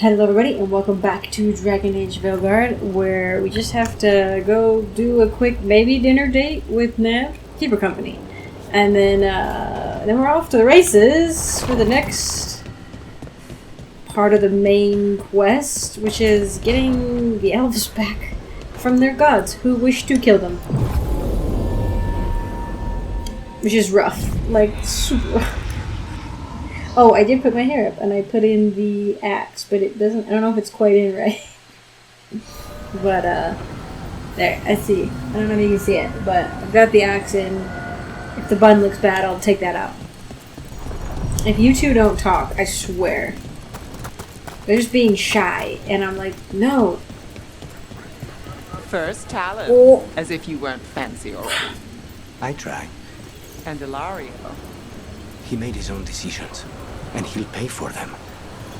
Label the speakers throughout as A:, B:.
A: Hello everybody and welcome back to Dragon Age Veilguard, where we just have to go do a quick baby dinner date with Neve, keep her company. And then we're off to the races for the next part of the main quest, which is getting the elves back from their gods who wish to kill them. Which is rough, like super rough. Oh, I did put my hair up, and I put in the axe, but it doesn't, I don't know if it's quite in right. But, there, I see. I don't know if you can see it, but I've got the axe in. If the bun looks bad, I'll take that out. If you two don't talk, I swear. They're just being shy, and I'm like, no.
B: First talent,
A: Oh.
B: as if you weren't fancy already.
C: I try.
B: And Ilario,
C: He made his own decisions, and he'll pay for them.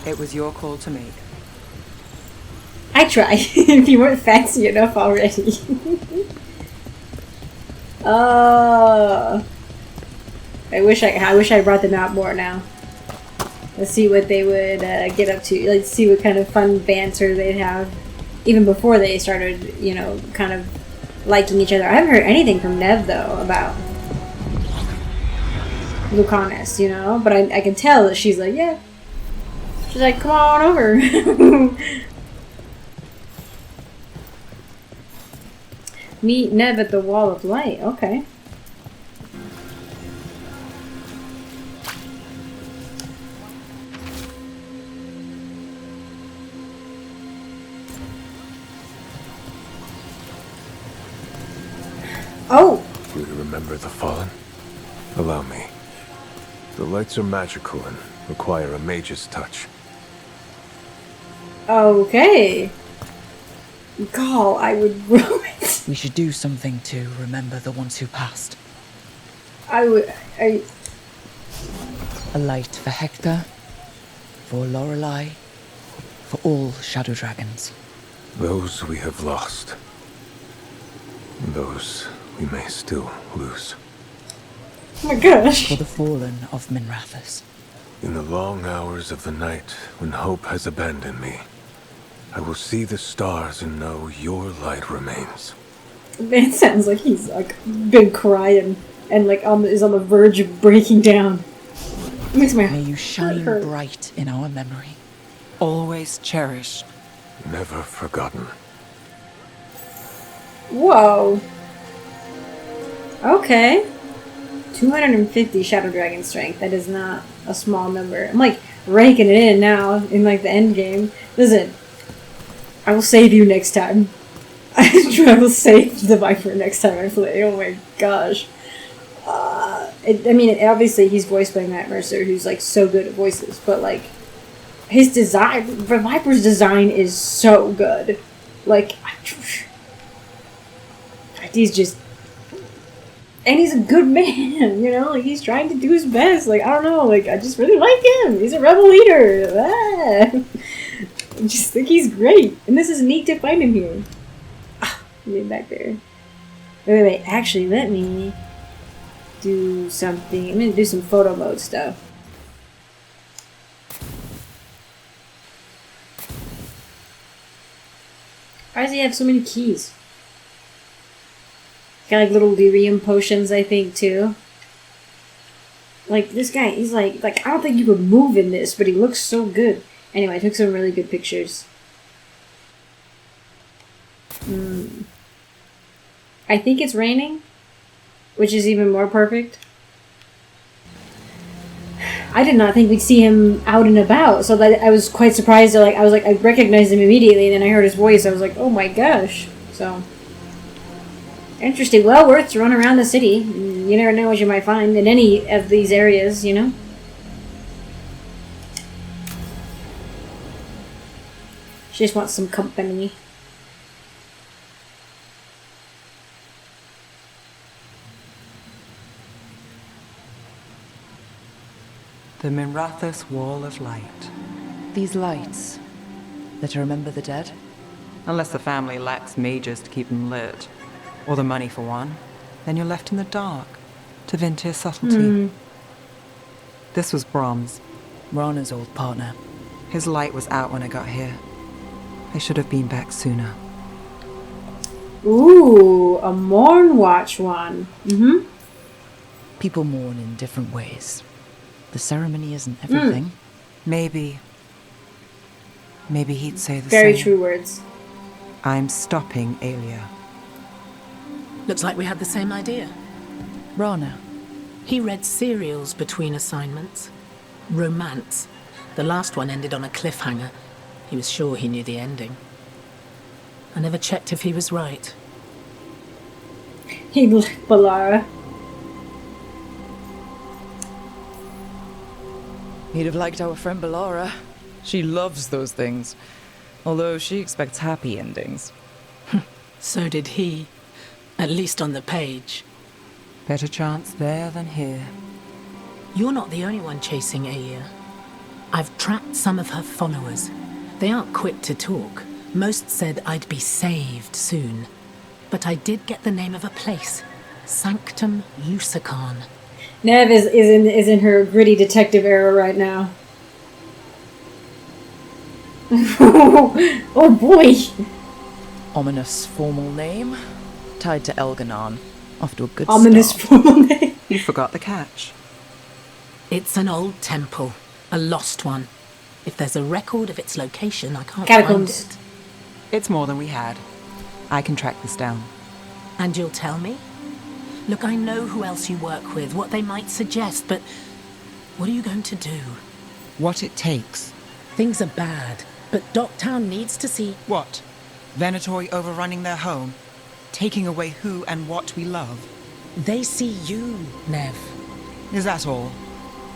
B: it was your call to make.
A: I try, if you weren't fancy enough already. I wish I brought them out more now. Let's see what they would get up to. Let's see what kind of fun banter they'd have, even before they started, you know, kind of liking each other. I haven't heard anything from Neve though about Lucanus, you know, but I can tell that she's like, yeah. She's like, come on over. Meet Neve at the Wall of Light. Okay. Oh!
D: You remember the Fallen? Allow me. The lights are magical and require a mage's touch.
A: Okay. Gall, I would ruin it.
E: We should do something to remember the ones who passed.
A: A
E: light for Hector, for Lorelei, for all shadow dragons.
D: Those we have lost. Those we may still lose.
A: Oh my gosh.
E: For the fallen of Minrathous.
D: In the long hours of the night, when hope has abandoned me, I will see the stars and know your light remains.
A: Man sounds like he's like been crying and like is on the verge of breaking down. It makes my
E: May you shine
A: hurt.
E: bright in our memory.
B: Always cherished.
D: Never forgotten.
A: Whoa. Okay. 250 Shadow Dragon strength. That is not a small number. I'm like raking it in now in like the end game. Listen, I will save you next time. I will save the Viper next time I play. Oh my gosh. Obviously he's voiced by Matt Mercer, who's like so good at voices, but like his design, the Viper's design is so good. Like, he's just, and he's a good man, you know, like he's trying to do his best. Like, I don't know, like I just really like him. He's a rebel leader. I just think he's great, and this is neat to find him here. Get back there. Wait. Actually, let me do something. I'm gonna do some photo mode stuff. Why does he have so many keys? Got like little lyrium potions, I think, too. Like, this guy, he's like, I don't think you could move in this, but he looks so good. Anyway, I took some really good pictures. I think it's raining, which is even more perfect. I did not think we'd see him out and about, so that I was quite surprised. I recognized him immediately, and then I heard his voice. I was like, oh my gosh. So, interesting. Well worth to run around the city. You never know what you might find in any of these areas, you know? She just wants some company.
B: The Minrathous Wall of Light.
E: These lights, they're to remember the dead.
B: Unless the family lacks mages to keep them lit, or the money for one, then you're left in the dark to vent your subtlety. This was Brahms.
E: Rana's old partner.
B: His light was out when I got here. I should have been back sooner.
A: Ooh, a Mourn Watch one. Mm-hmm.
E: People mourn in different ways. The ceremony isn't everything.
B: Maybe he'd say the
A: Very
B: same.
A: true words.
B: I'm stopping Aelia.
F: Looks like we had the same idea.
E: Rana.
F: He read serials between assignments. Romance. The last one ended on a cliffhanger. He was sure he knew the ending. I never checked if he was right.
A: He liked Balara.
E: He'd have liked our friend Balara. She loves those things. Although she expects happy endings.
F: So did he. At least on the page.
B: Better chance there than here.
F: You're not the only one chasing Aya. I've tracked some of her followers. They aren't quick to talk. Most said I'd be saved soon. But I did get the name of a place. Sanctum Lucican.
A: Neve is in her gritty detective era right now. Oh boy!
E: Ominous formal name. Tied to Elganon. Off to a good
A: Ominous
E: start.
A: formal name.
B: You forgot the catch.
F: It's an old temple. A lost one. If there's a record of its location, I can't
A: Catacombs.
F: find it.
B: It's more than we had. I can track this down.
F: And you'll tell me? Look, I know who else you work with, what they might suggest, but what are you going to do?
B: What it takes.
F: Things are bad, but Docktown needs to see...
B: What? Venatori overrunning their home? Taking away who and what we love?
F: They see you, Neve.
B: Is that all?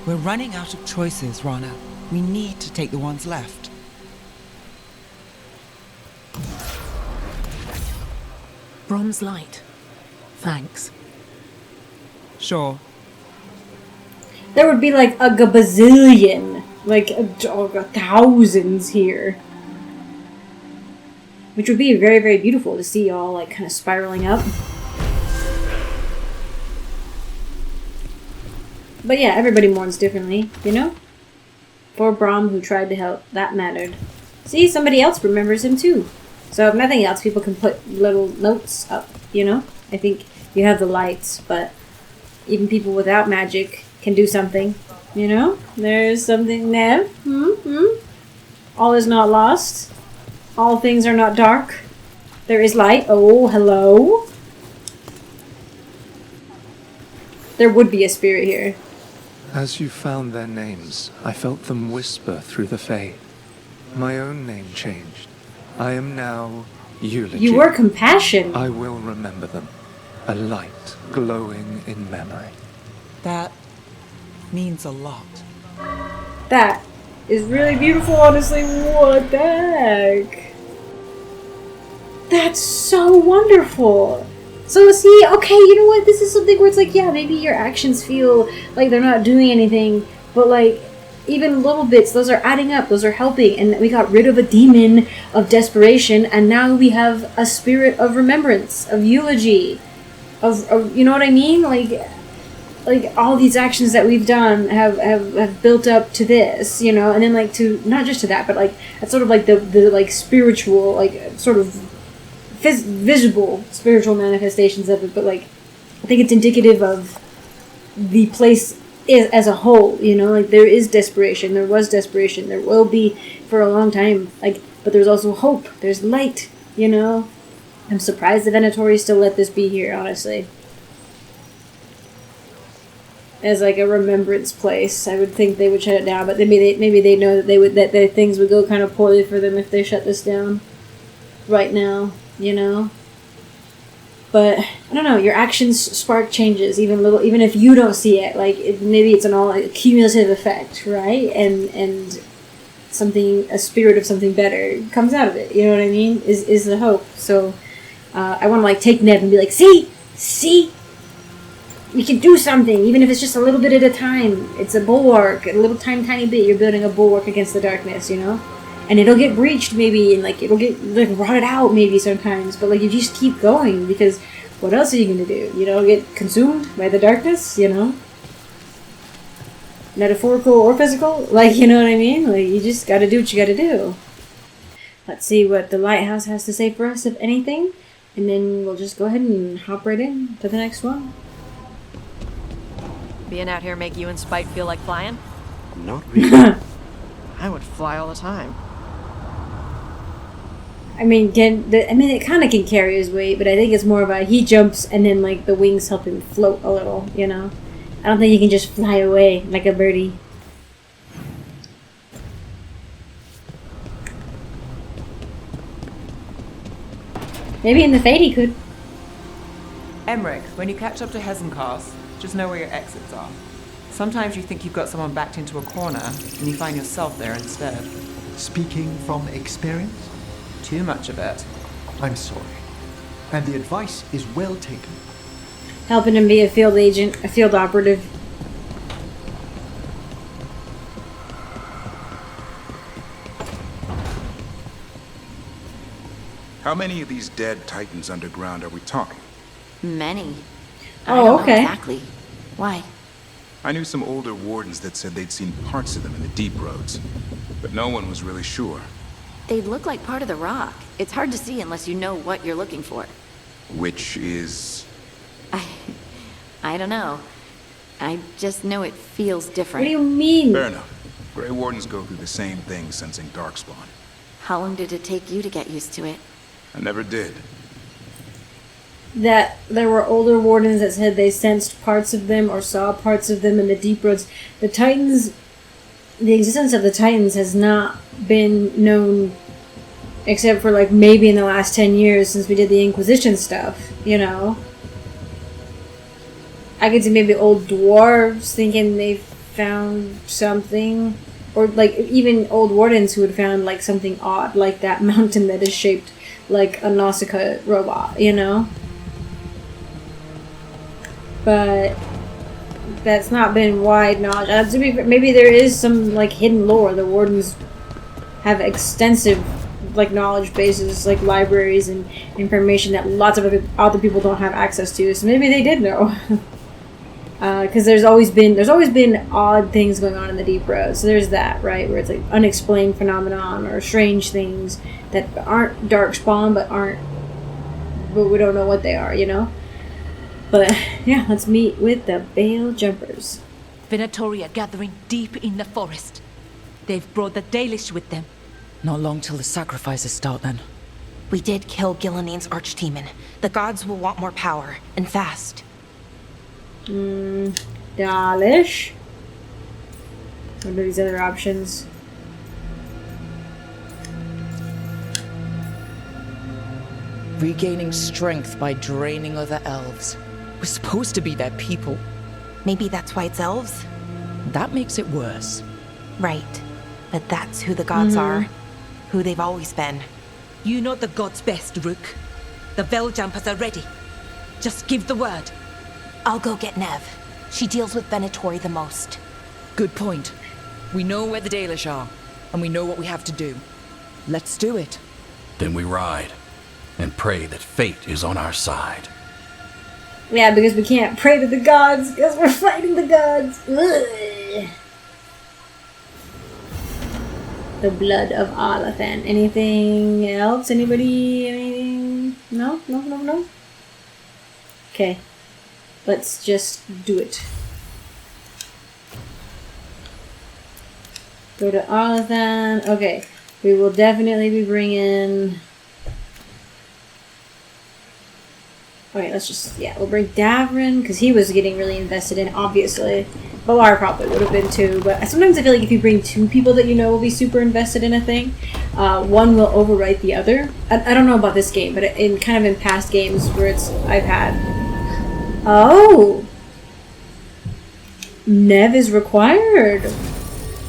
B: We're running out of choices, Rana. We need to take the ones left.
F: Bronze light. Thanks.
B: Sure.
A: There would be like a gabazillion, like thousands here. Which would be very, very beautiful to see all like kind of spiraling up. But yeah, everybody mourns differently, you know? For Brahm, who tried to help, that mattered. See, somebody else remembers him too. So if nothing else, people can put little notes up, you know? I think you have the lights, but even people without magic can do something, you know? There's something, Neve. All is not lost. All things are not dark. There is light. Oh, hello. There would be a spirit here.
G: As you found their names, I felt them whisper through the Fae. My own name changed. I am now Eulogy.
A: You were compassion.
G: I will remember them. A light glowing in memory.
B: That means a lot.
A: That is really beautiful, honestly. What the heck? That's so wonderful. So see, okay, you know what? This is something where it's like, yeah, maybe your actions feel like they're not doing anything, but like, even little bits, those are adding up, those are helping, and we got rid of a demon of desperation, and now we have a spirit of remembrance, of eulogy, of you know what I mean? Like all these actions that we've done have built up to this, you know, and then like to, not just to that, but like, that's sort of like the like spiritual, like sort of visible spiritual manifestations of it, but like, I think it's indicative of the place as a whole, you know, like there is desperation, there was desperation, there will be for a long time, like, but there's also hope, there's light, you know. I'm surprised the Venatori still let this be here, honestly. As like a remembrance place, I would think they would shut it down, but maybe they know that things would go kind of poorly for them if they shut this down right now, you know. But I don't know. Your actions spark changes, even if you don't see it. Like maybe it's an all cumulative effect, right? And a spirit of something better comes out of it. You know what I mean? Is the hope. So I want to like take Neve and be like, see, we can do something, even if it's just a little bit at a time. It's a bulwark, a little tiny bit. You're building a bulwark against the darkness, you know. And it'll get breached maybe, and like it'll get like rotted out maybe sometimes. But like you just keep going, because what else are you gonna do? You know, get consumed by the darkness, you know. metaphorical or physical. Like, you know what I mean? Like, you just gotta do what you gotta do. Let's see what the Lighthouse has to say for us, if anything. And then we'll just go ahead and hop right in to the next one.
H: Being out here make you and Spite feel like flying?
C: Not really.
H: I would fly all the time.
A: I mean, it kind of can carry his weight, but I think it's more about he jumps and then, like, the wings help him float a little, you know? I don't think he can just fly away like a birdie. Maybe in the Fate he could.
B: Emmerich, when you catch up to Hezencast, just know where your exits are. Sometimes you think you've got someone backed into a corner, and you find yourself there instead.
I: Speaking from experience?
B: Too much of it.
I: I'm sorry. And the advice is well taken.
A: Helping him be a field agent, a field operative.
J: How many of these dead Titans underground are we talking?
K: Many.
A: Oh,
K: I don't
A: okay.
K: know exactly. Why?
J: I knew some older wardens that said they'd seen parts of them in the deep roads, but no one was really sure.
K: They'd look like part of the rock. It's hard to see unless you know what you're looking for.
J: Which is...
K: I don't know. I just know it feels different.
A: What do you mean?
J: Fair enough. Grey Wardens go through the same thing sensing Darkspawn.
K: How long did it take you to get used to it?
J: I never did.
A: That there were older wardens that said they sensed parts of them or saw parts of them in the deep roads. The Titans, the existence of the Titans has not been known except for like maybe in the last 10 years since we did the Inquisition stuff, you know? I could see maybe old dwarves thinking they found something, or like even old wardens who had found like something odd, like that mountain that is shaped like a Nausicaa robot, you know? But that's not been wide knowledge. Maybe there is some like hidden lore. The wardens have extensive like knowledge bases, like libraries and information that lots of other people don't have access to. So maybe they did know. Because there's always been odd things going on in the deep road. So there's that, right, where it's like unexplained phenomenon or strange things that aren't darkspawn, but we don't know what they are, you know. But yeah, let's meet with the Veil Jumpers.
L: Venatori are gathering deep in the forest. They've brought the Dalish with them.
E: Not long till the sacrifices start, then.
M: We did kill Gilanine's archdemon. The gods will want more power, and fast.
A: Dalish. What are these other options?
E: Regaining strength by draining other elves. We're supposed to be their people.
M: Maybe that's why it's elves?
E: That makes it worse.
M: Right. But that's who the gods are. Who they've always been.
L: You know the gods best, Rook. The Veil Jumpers are ready. Just give the word.
M: I'll go get Neve. She deals with Venatori the most.
E: Good point. We know where the Dalish are, and we know what we have to do. Let's do it.
N: Then we ride, and pray that fate is on our side.
A: Yeah, because we can't pray to the gods, because we're fighting the gods. Ugh. The blood of Arlathan. Anything else? Anybody? Anything? No? No? Okay. Let's just do it. Go to Arlathan. Okay. We will definitely be bringing... Okay, let's just... Yeah, we'll bring Davrin, because he was getting really invested in, obviously. Balar probably would have been too, but sometimes I feel like if you bring two people that you know will be super invested in a thing, one will overwrite the other. I don't know about this game, but in past games where I've had... Oh! Neve is required!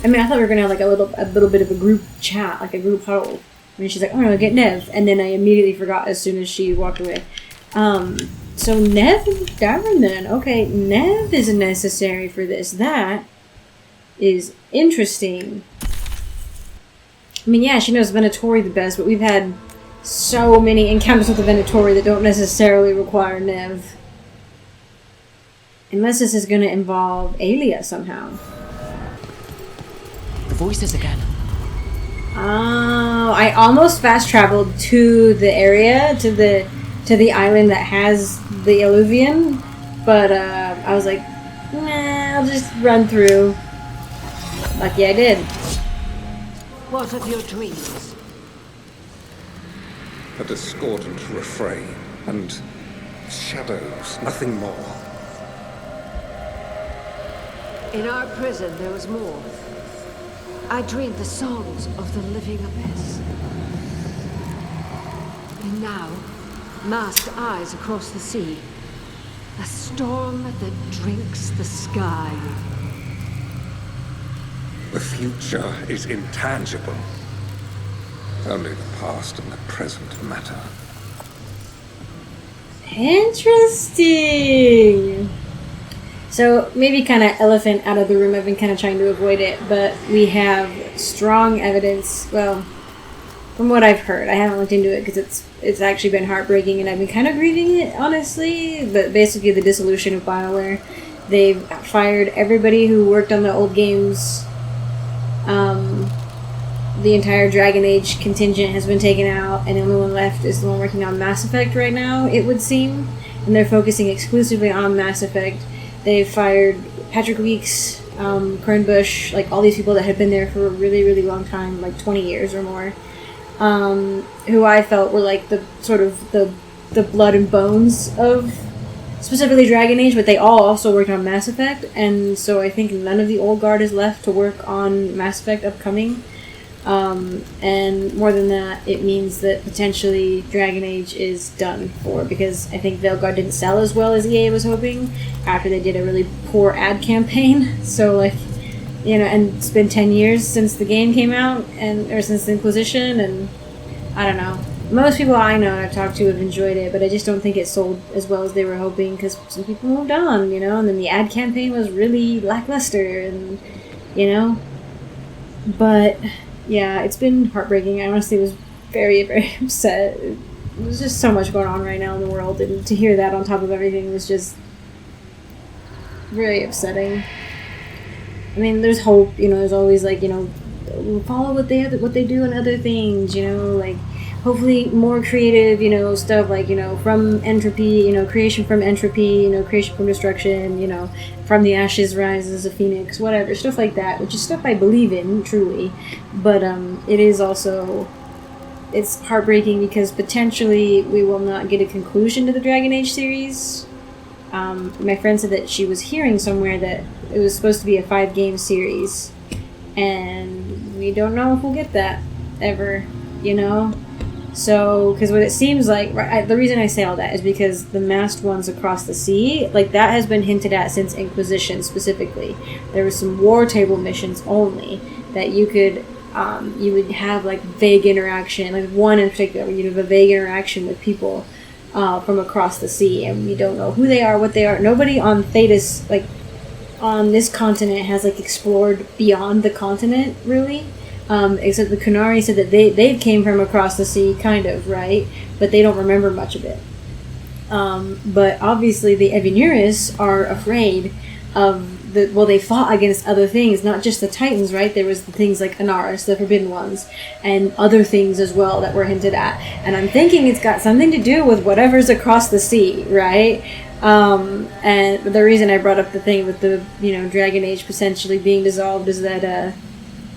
A: I mean, I thought we were gonna have like a little bit of a group chat, like a group huddle. I mean, she's like, "Oh no, get Neve," and then I immediately forgot as soon as she walked away. So Neve and Davrin then. Okay, Neve is necessary for this. That is interesting. I mean, yeah, she knows Venatori the best, but we've had so many encounters with the Venatori that don't necessarily require Neve. Unless this is going to involve Aelia somehow.
E: voices again.
A: Oh, I almost fast traveled to the area, to the island that has the Illuvian, but I was like, nah, I'll just run through. Lucky I did.
L: What of your dreams?
O: A discordant refrain and shadows, nothing more.
P: In our prison, there was more. I dreamed the songs of the living abyss. And now, masked eyes across the sea. A storm that drinks the sky.
O: The future is intangible. Only the past and the present matter.
A: Interesting. So maybe kind of elephant out of the room. I've been kind of trying to avoid it, but we have strong evidence. Well, from what I've heard, I haven't looked into it because it's actually been heartbreaking, and I've been kind of grieving it, honestly. But basically, the dissolution of BioWare, they've fired everybody who worked on the old games. The entire Dragon Age contingent has been taken out, and the only one left is the one working on Mass Effect right now, it would seem. And they're focusing exclusively on Mass Effect. They've fired Patrick Weeks, Kernbush, like all these people that had been there for a really, really long time, like 20 years or more, who I felt were like the sort of the blood and bones of specifically Dragon Age, but they all also worked on Mass Effect, and so I think none of the old guard is left to work on Mass Effect upcoming. And more than that, it means that potentially Dragon Age is done for, because I think Veilguard didn't sell as well as EA was hoping after they did a really poor ad campaign. So, like, you know, and it's been 10 years since the game came out, or since the Inquisition, and I don't know. Most people I know I've talked to have enjoyed it, but I just don't think it sold as well as they were hoping, because some people moved on, you know, and then the ad campaign was really lackluster, and, you know, but yeah, it's been heartbreaking. I honestly was very, very upset. There's just so much going on right now in the world, and to hear that on top of everything was just very upsetting. I mean, there's hope, you know, there's always, like, you know, follow what they do and other things, you know, like, hopefully more creative, you know, stuff like, you know, from entropy, you know, creation from entropy, you know, creation from destruction, you know, from the ashes rises a phoenix, whatever, stuff like that, which is stuff I believe in, truly, but it is also, it's heartbreaking because potentially we will not get a conclusion to the Dragon Age series. My friend said that she was hearing somewhere that it was supposed to be a 5-game series, and we don't know if we'll get that ever, you know? So, because what it seems like, the reason I say all that is because the masked ones across the sea, like, that has been hinted at since Inquisition specifically. There was some war table missions only that you could, you would have, like, vague interaction, like one in particular, where you'd have a vague interaction with people from across the sea, and we don't know who they are, what they are. Nobody on Thetis, like, on this continent has, like, explored beyond the continent, really. Except the Kunari said that they came from across the sea, kind of, right? But they don't remember much of it. But obviously the Evinuris are afraid of they fought against other things, not just the Titans, right? There was the things like Anaris, the Forbidden Ones, and other things as well that were hinted at. And I'm thinking it's got something to do with whatever's across the sea, right? And the reason I brought up the thing with the, you know, Dragon Age potentially being dissolved is that,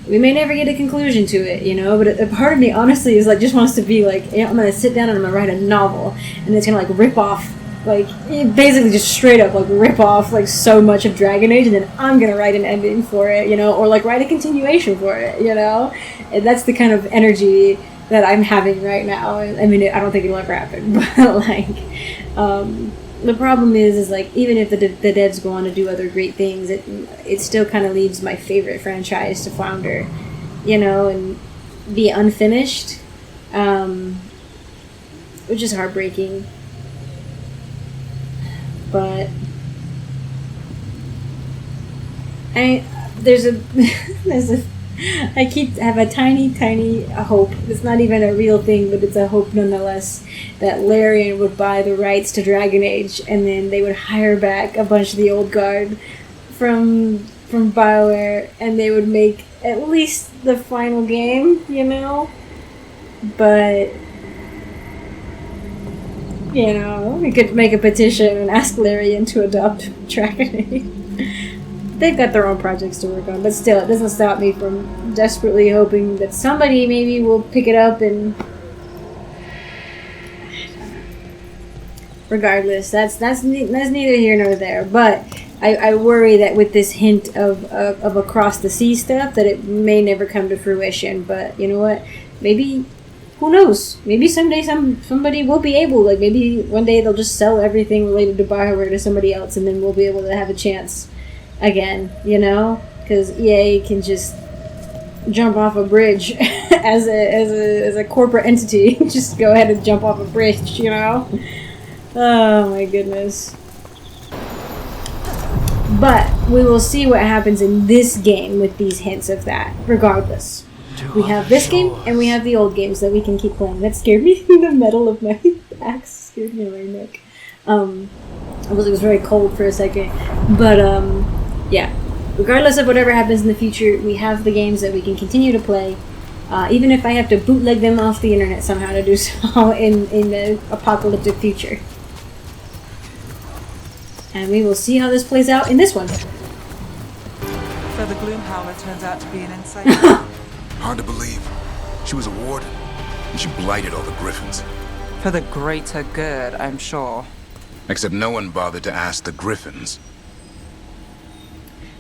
A: we may never get a conclusion to it, you know, but a part of me, honestly, is, like, just wants to be, like, I'm going to sit down and I'm going to write a novel, and it's going to, like, rip off, like, basically just straight up, like, rip off, like, so much of Dragon Age, and then I'm going to write an ending for it, you know, or, like, write a continuation for it, you know, and that's the kind of energy that I'm having right now. I mean, I don't think it'll ever happen, but, like, the problem is like, even if the devs go on to do other great things, it still kind of leaves my favorite franchise to flounder, you know, and be unfinished, which is heartbreaking. But I have a tiny hope. It's not even a real thing, but it's a hope nonetheless, that Larian would buy the rights to Dragon Age, and then they would hire back a bunch of the old guard from BioWare, and they would make at least the final game, you know? But, you know, we could make a petition and ask Larian to adopt Dragonade. They've got their own projects to work on, but still, it doesn't stop me from desperately hoping that somebody maybe will pick it up and... Regardless, that's neither here nor there, but I worry that with this hint of across the sea stuff, that it may never come to fruition. But you know what? Maybe, who knows? Maybe someday somebody will be able. Like maybe one day they'll just sell everything related to BioWare to somebody else, and then we'll be able to have a chance again. You know, because EA can just jump off a bridge as a corporate entity. Just go ahead and jump off a bridge. You know. Oh my goodness. But we will see what happens in this game with these hints of that, regardless. We have this game, and we have the old games that we can keep playing. That scared me. The metal of my axe scared me in my neck. It was very cold for a second. But, yeah. Regardless of whatever happens in the future, we have the games that we can continue to play. Even if I have to bootleg them off the internet somehow to do so in the apocalyptic future. And we will see how this plays out in this one.
B: So the Gloom Howler turns out to be an insane.
J: Hard to believe. She was a warden, and she blighted all the griffins.
B: For the greater good, I'm sure.
J: Except no one bothered to ask the griffins.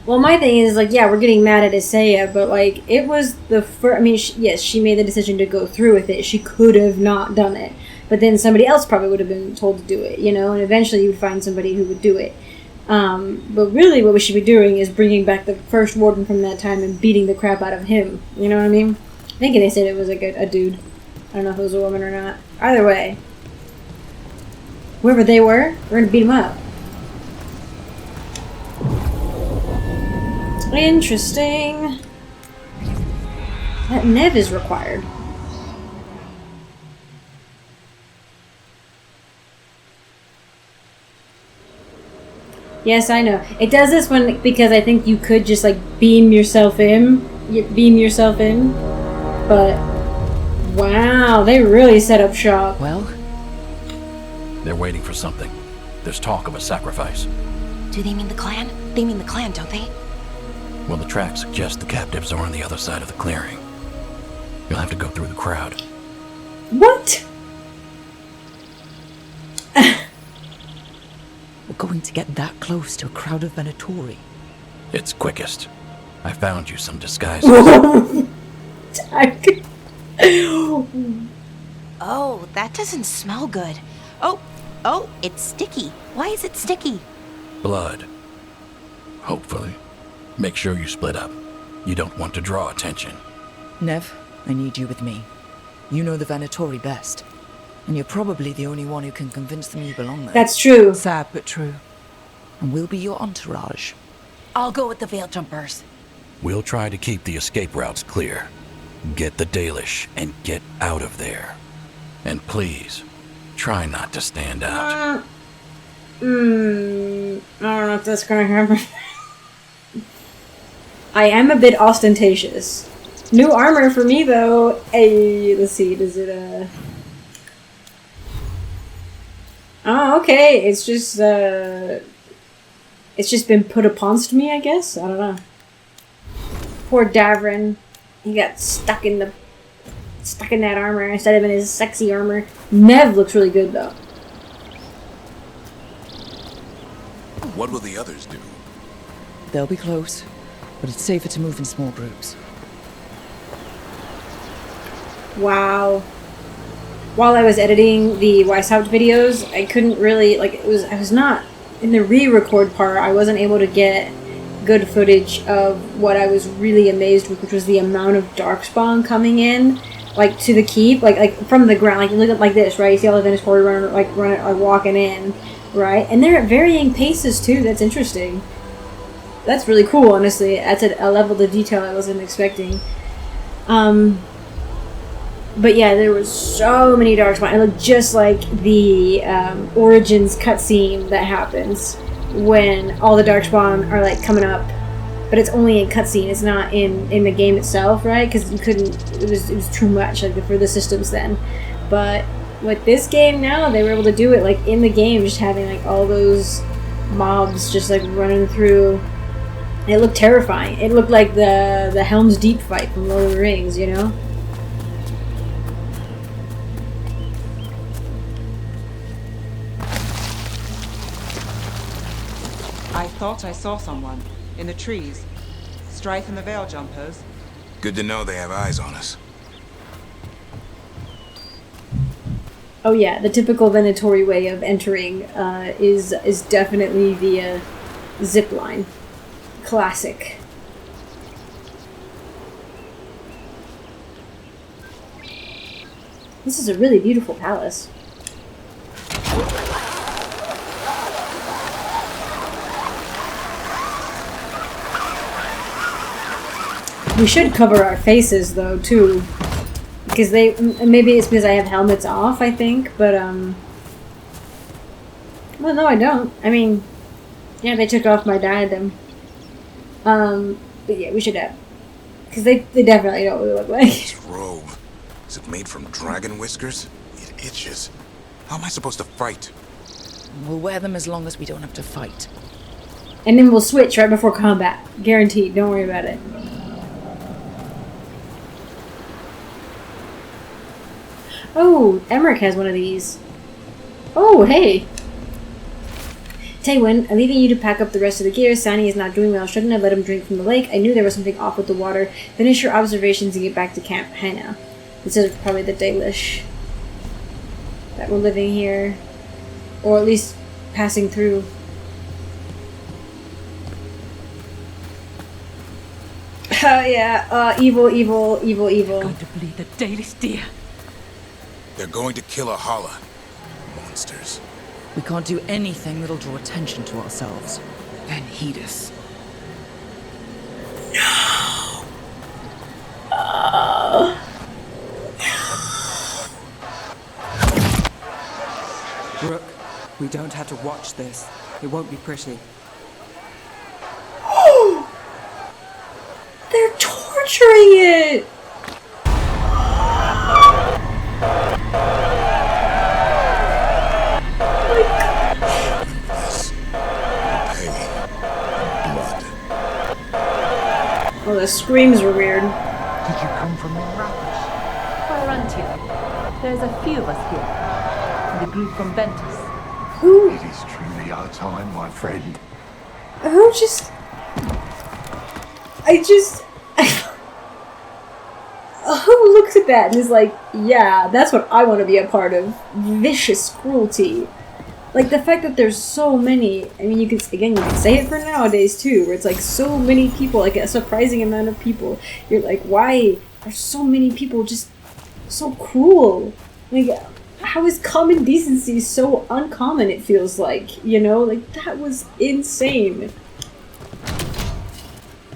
A: Well, my thing is, like, yeah, we're getting mad at Isaiah, but, like, it was the first... I mean, yes, she made the decision to go through with it. She could have not done it. But then somebody else probably would have been told to do it, you know? And eventually you would find somebody who would do it. But really what we should be doing is bringing back the first warden from that time and beating the crap out of him. You know what I mean? I think they said it was, like, a dude. I don't know if it was a woman or not. Either way. Whoever they were, we're gonna beat them up. Interesting. That Neve is required. Yes, I know. It does this one because I think you could just like beam yourself in. But wow, they really set up shop.
N: Well, they're waiting for something. There's talk of a sacrifice.
M: Do they mean the clan? They mean the clan, don't they?
N: Well, the tracks suggest the captives are on the other side of the clearing. You'll have to go through the crowd.
A: What?
E: We're going to get that close to a crowd of Venatori.
N: It's quickest. I found you some disguises.
M: Oh, that doesn't smell good. Oh, it's sticky. Why is it sticky?
N: Blood. Hopefully. Make sure you split up. You don't want to draw attention.
E: Neve, I need you with me. You know the Venatori best. And you're probably the only one who can convince them you belong there.
A: That's true.
B: Sad but true.
E: And we'll be your entourage.
M: I'll go with the Veil Jumpers.
N: We'll try to keep the escape routes clear. Get the Dalish and get out of there. And please, try not to stand out.
A: I don't know if that's gonna happen. I am a bit ostentatious. New armor for me though. Hey, let's see, does it Oh, okay. It's just been put uponst me, I guess. I don't know. Poor Davrin. He got stuck in that armor instead of in his sexy armor. Neve looks really good though.
J: What will the others do?
E: They'll be close, but it's safer to move in small groups.
A: Wow. While I was editing the Weishaupt videos, I couldn't really, like, I was not, in the re-record part, I wasn't able to get good footage of what I was really amazed with, which was the amount of darkspawn coming in, like, to the keep, like from the ground, like, you look at like this, right, you see all the Venatori running, walking in, right, and they're at varying paces, too, that's interesting. That's really cool, honestly. That's a level of detail I wasn't expecting. But yeah, there was so many darkspawn. It looked just like the Origins cutscene that happens when all the darkspawn are like coming up but it's only in cutscene. It's not in the game itself, right? Because you couldn't. It was too much like for the systems then. But with this game now, they were able to do it like in the game, just having like all those mobs just like running through. It looked terrifying. It looked like the Helm's Deep fight from Lord of the Rings, you know?
B: I thought I saw someone in the trees. Strife and the Veil Jumpers.
J: Good to know they have eyes on us.
A: Oh yeah, the typical Venatori way of entering is definitely via zip line. Classic. This is a really beautiful palace. We should cover our faces though too, because maybe it's because I have helmets off, I think, but well, no, I don't. I mean, yeah, they took off my diadem. But yeah, we should have, because they definitely know what we look like.
J: This robe, is it made from dragon whiskers? It itches. How am I supposed to fight?
E: We'll wear them as long as we don't have to fight.
A: And then we'll switch right before combat. Guaranteed, don't worry about it. Oh, Emmerich has one of these. Oh, hey! Taywin, I'm leaving you to pack up the rest of the gear. Sani is not doing well. Shouldn't have let him drink from the lake. I knew there was something off with the water. Finish your observations and get back to camp. I know. This is probably the Dalish that were living here. Or at least passing through. Yeah, evil.
L: Going to bleed the Dalish deer.
J: They're going to kill a Hala. Monsters.
E: We can't do anything that'll draw attention to ourselves.
L: Then heed us.
A: No!
B: Rook, we don't have to watch this. It won't be pretty.
A: They're torturing it! Oh, the screams were weird.
Q: Did you come from the rapids?
R: Why aren't you? There's a few of us here. And a group from Ventus.
A: Who?
Q: It is truly our time, my friend.
A: Who just... Who looks at that and is like, yeah, that's what I want to be a part of. Vicious cruelty. Like, the fact that there's so many... I mean, you can say it for nowadays, too, where it's, like, so many people, like, a surprising amount of people. You're like, why are so many people just so cruel? Like, how is common decency so uncommon, it feels like, you know? Like, that was insane.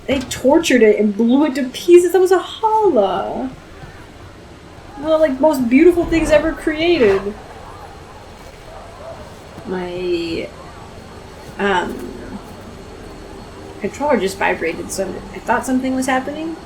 A: They tortured it and blew it to pieces. That was a Hala. One of the, like, most beautiful things ever created. My controller just vibrated, so I thought something was happening.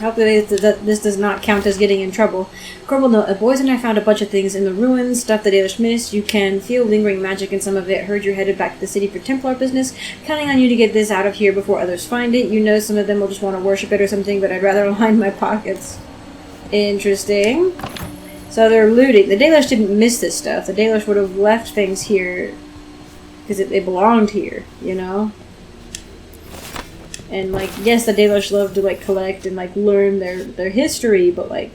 A: Hopefully this does not count as getting in trouble. Corporal note, the boys and I found a bunch of things in the ruins, stuff the Dalish missed. You can feel lingering magic in some of it. Heard you're headed back to the city for Templar business. Counting on you to get this out of here before others find it. You know some of them will just want to worship it or something, but I'd rather line my pockets. Interesting. So they're looting. The Dalish didn't miss this stuff. The Dalish would have left things here because they belonged here, you know? And, like, yes, the Dalish love to, like, collect and, like, learn their history, but, like,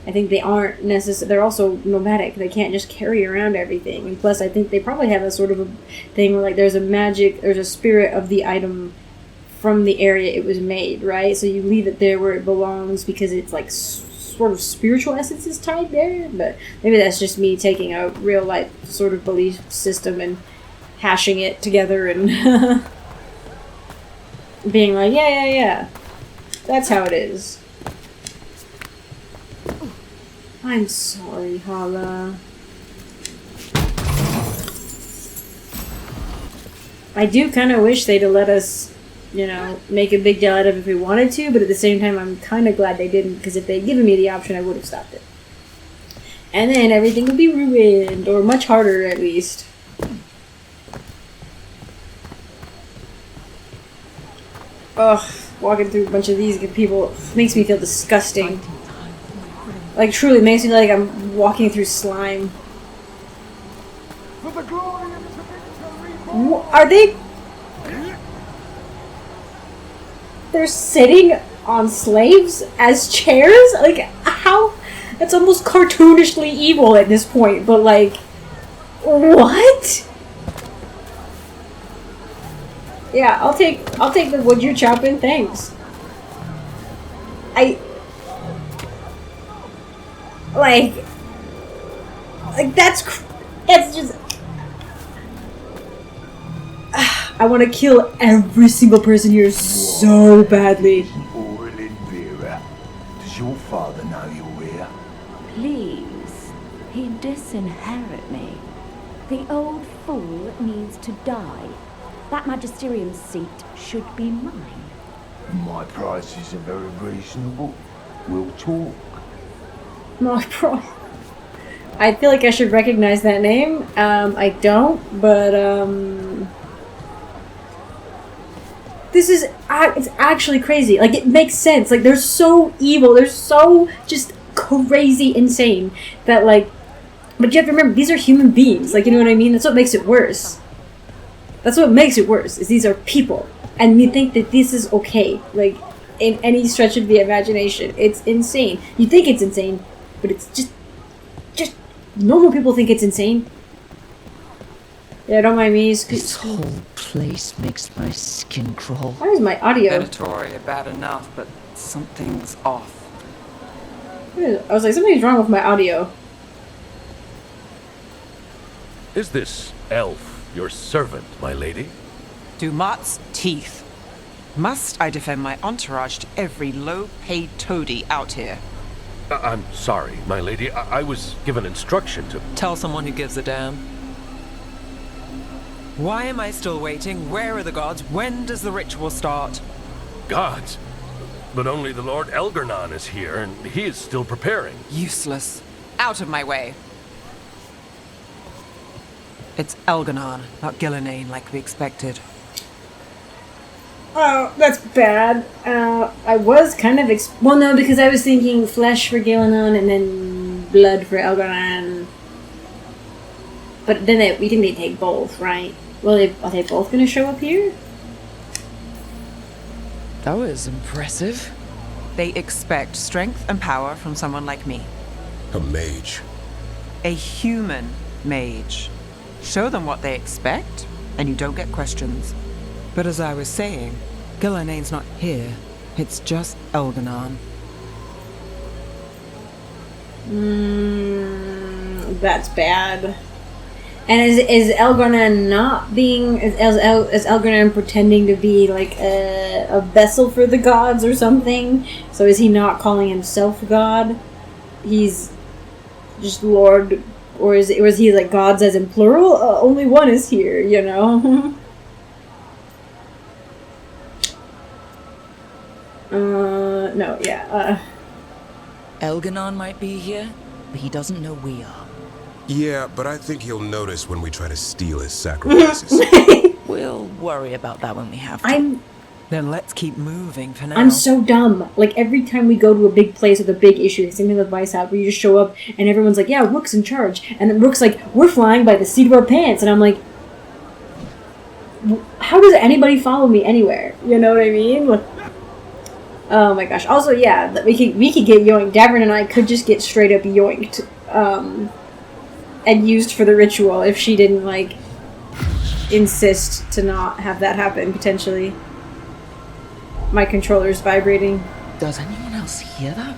A: I think they aren't necessarily... They're also nomadic. They can't just carry around everything. And plus, I think they probably have a sort of a thing where, like, there's a spirit of the item from the area it was made, right? So you leave it there where it belongs because it's, like, sort of spiritual essence is tied there. But maybe that's just me taking a real-life sort of belief system and hashing it together and... being like, yeah. That's how it is. I'm sorry, Hala. I do kind of wish they'd have let us, you know, make a big deal out of it if we wanted to, but at the same time, I'm kind of glad they didn't, because if they'd given me the option, I would have stopped it. And then everything would be ruined, or much harder at least. Ugh, walking through a bunch of these people makes me feel disgusting. Like, truly makes me like I'm walking through slime. Are they... They're sitting on slaves as chairs? Like, how... That's almost cartoonishly evil at this point, but like... What? Yeah, I'll take the wood you're chopping, thanks. Like that's just... I want to kill every single person here so badly.
Q: Does your father know you're here?
R: Please, he disinherit me. The old fool needs to die. That magisterium seat should be mine.
Q: My prices are very reasonable. We'll talk.
A: My price. I feel like I should recognize that name. I don't, but this is it's actually crazy. Like, it makes sense. Like, they're so evil. They're so just crazy insane that, like, but you have to remember, these are human beings. Like, you know what I mean? That's what makes it worse. That's what makes it worse, is these are people. And you think that this is okay. Like, in any stretch of the imagination. It's insane. You think it's insane, but it's just normal people think it's insane. Yeah, don't mind me.
E: This whole place makes my skin crawl.
A: Why is my audio?
B: Venatori, bad enough, but something's off.
A: I was like, something's wrong with my audio.
S: Is this elf your servant, my lady?
B: Dumat's teeth. Must I defend my entourage to every low-paid toady out here?
S: I'm sorry, my lady. I was given instruction to...
B: Tell someone who gives a damn. Why am I still waiting? Where are the gods? When does the ritual start?
S: Gods? But only the Lord Elgarnan is here, and he is still preparing.
B: Useless. Out of my way. It's Elgarnan, not Gillenane like we expected.
A: Oh, that's bad. I was kind of well, no, because I was thinking flesh for Gillenane and then blood for Elgarnan. But then we think they take both, right? Well, are they both going to show up here?
E: That was impressive.
B: They expect strength and power from someone like me.
D: A mage.
B: A human mage. Show them what they expect, and you don't get questions. But as I was saying, Gillenane's not here. It's just Elgarnan.
A: That's bad. And is Elgarnan not being... Is Elgarnan pretending to be, like, a vessel for the gods or something? So is he not calling himself God? He's just Lord... Or is he, like, gods as in plural? Only one is here, you know? No, yeah,
E: Elgarnan might be here, but he doesn't know we are.
T: Yeah, but I think he'll notice when we try to steal his sacrifices.
E: We'll worry about that when we have to.
B: Then let's keep moving for now.
A: I'm so dumb. Like, every time we go to a big place with a big issue, same thing with Viceout, where you just show up and everyone's like, yeah, Rook's in charge. And then Rook's like, we're flying by the seat of our pants. And I'm like, how does anybody follow me anywhere? You know what I mean? Like, oh my gosh. Also, yeah, we could get yoinked. Davern and I could just get straight up yoinked. And used for the ritual if she didn't, like, insist to not have that happen, potentially. My controller's vibrating.
E: Does anyone else hear that?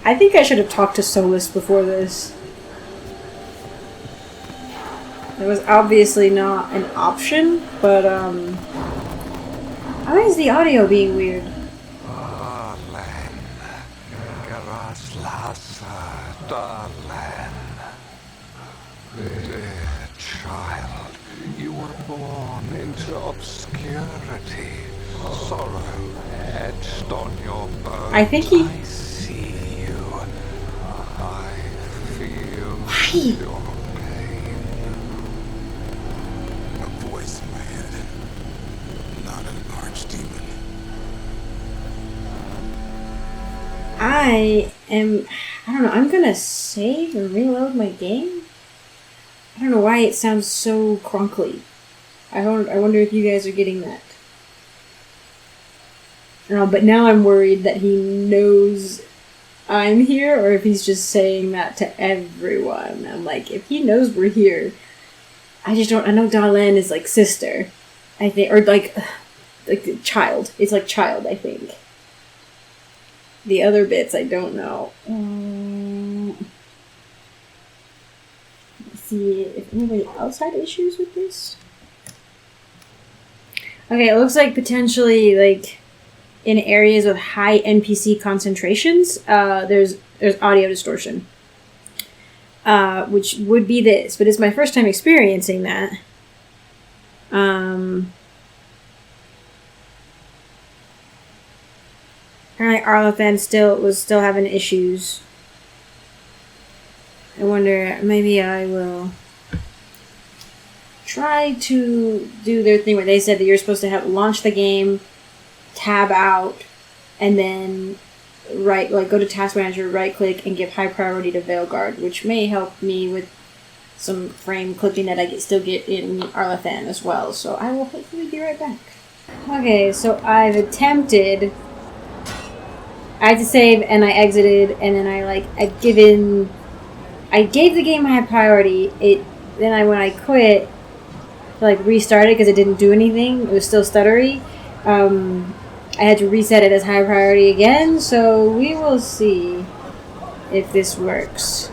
A: I think I should have talked to Solus before this. It was obviously not an option, but, why is the audio being weird?
O: child, you were born into obscurity. Sorrow etched on your bones.
A: I think he...
O: I see you. I feel
A: Why?
O: your pain.
T: A voice in my head. Not an archdemon.
A: I don't know, I'm gonna save and reload my game? I don't know why it sounds so crunkly. I wonder if you guys are getting that. I don't know, but now I'm worried that he knows I'm here, or if he's just saying that to everyone. I'm like, if he knows we're here, I just don't... I know Darlene is like sister, I think, or like child. It's like child, I think. The other bits, I don't know. Let's see if anybody else had issues with this. Okay, it looks like potentially, like, in areas with high NPC concentrations, there's audio distortion. Which would be this, but it's my first time experiencing that. Apparently Arlathan was still having issues. I wonder, maybe I will try to do their thing where they said that you're supposed to launch the game, tab out, and then go to Task Manager, right click, and give high priority to Veilguard, which may help me with some frame clipping that I still get in Arlathan as well. So I will hopefully be right back. Okay, so I've attempted... I had to save, and I exited, and then I gave the game high priority. Then when I quit, to restart it because it didn't do anything. It was still stuttery. I had to reset it as high priority again, so we will see if this works.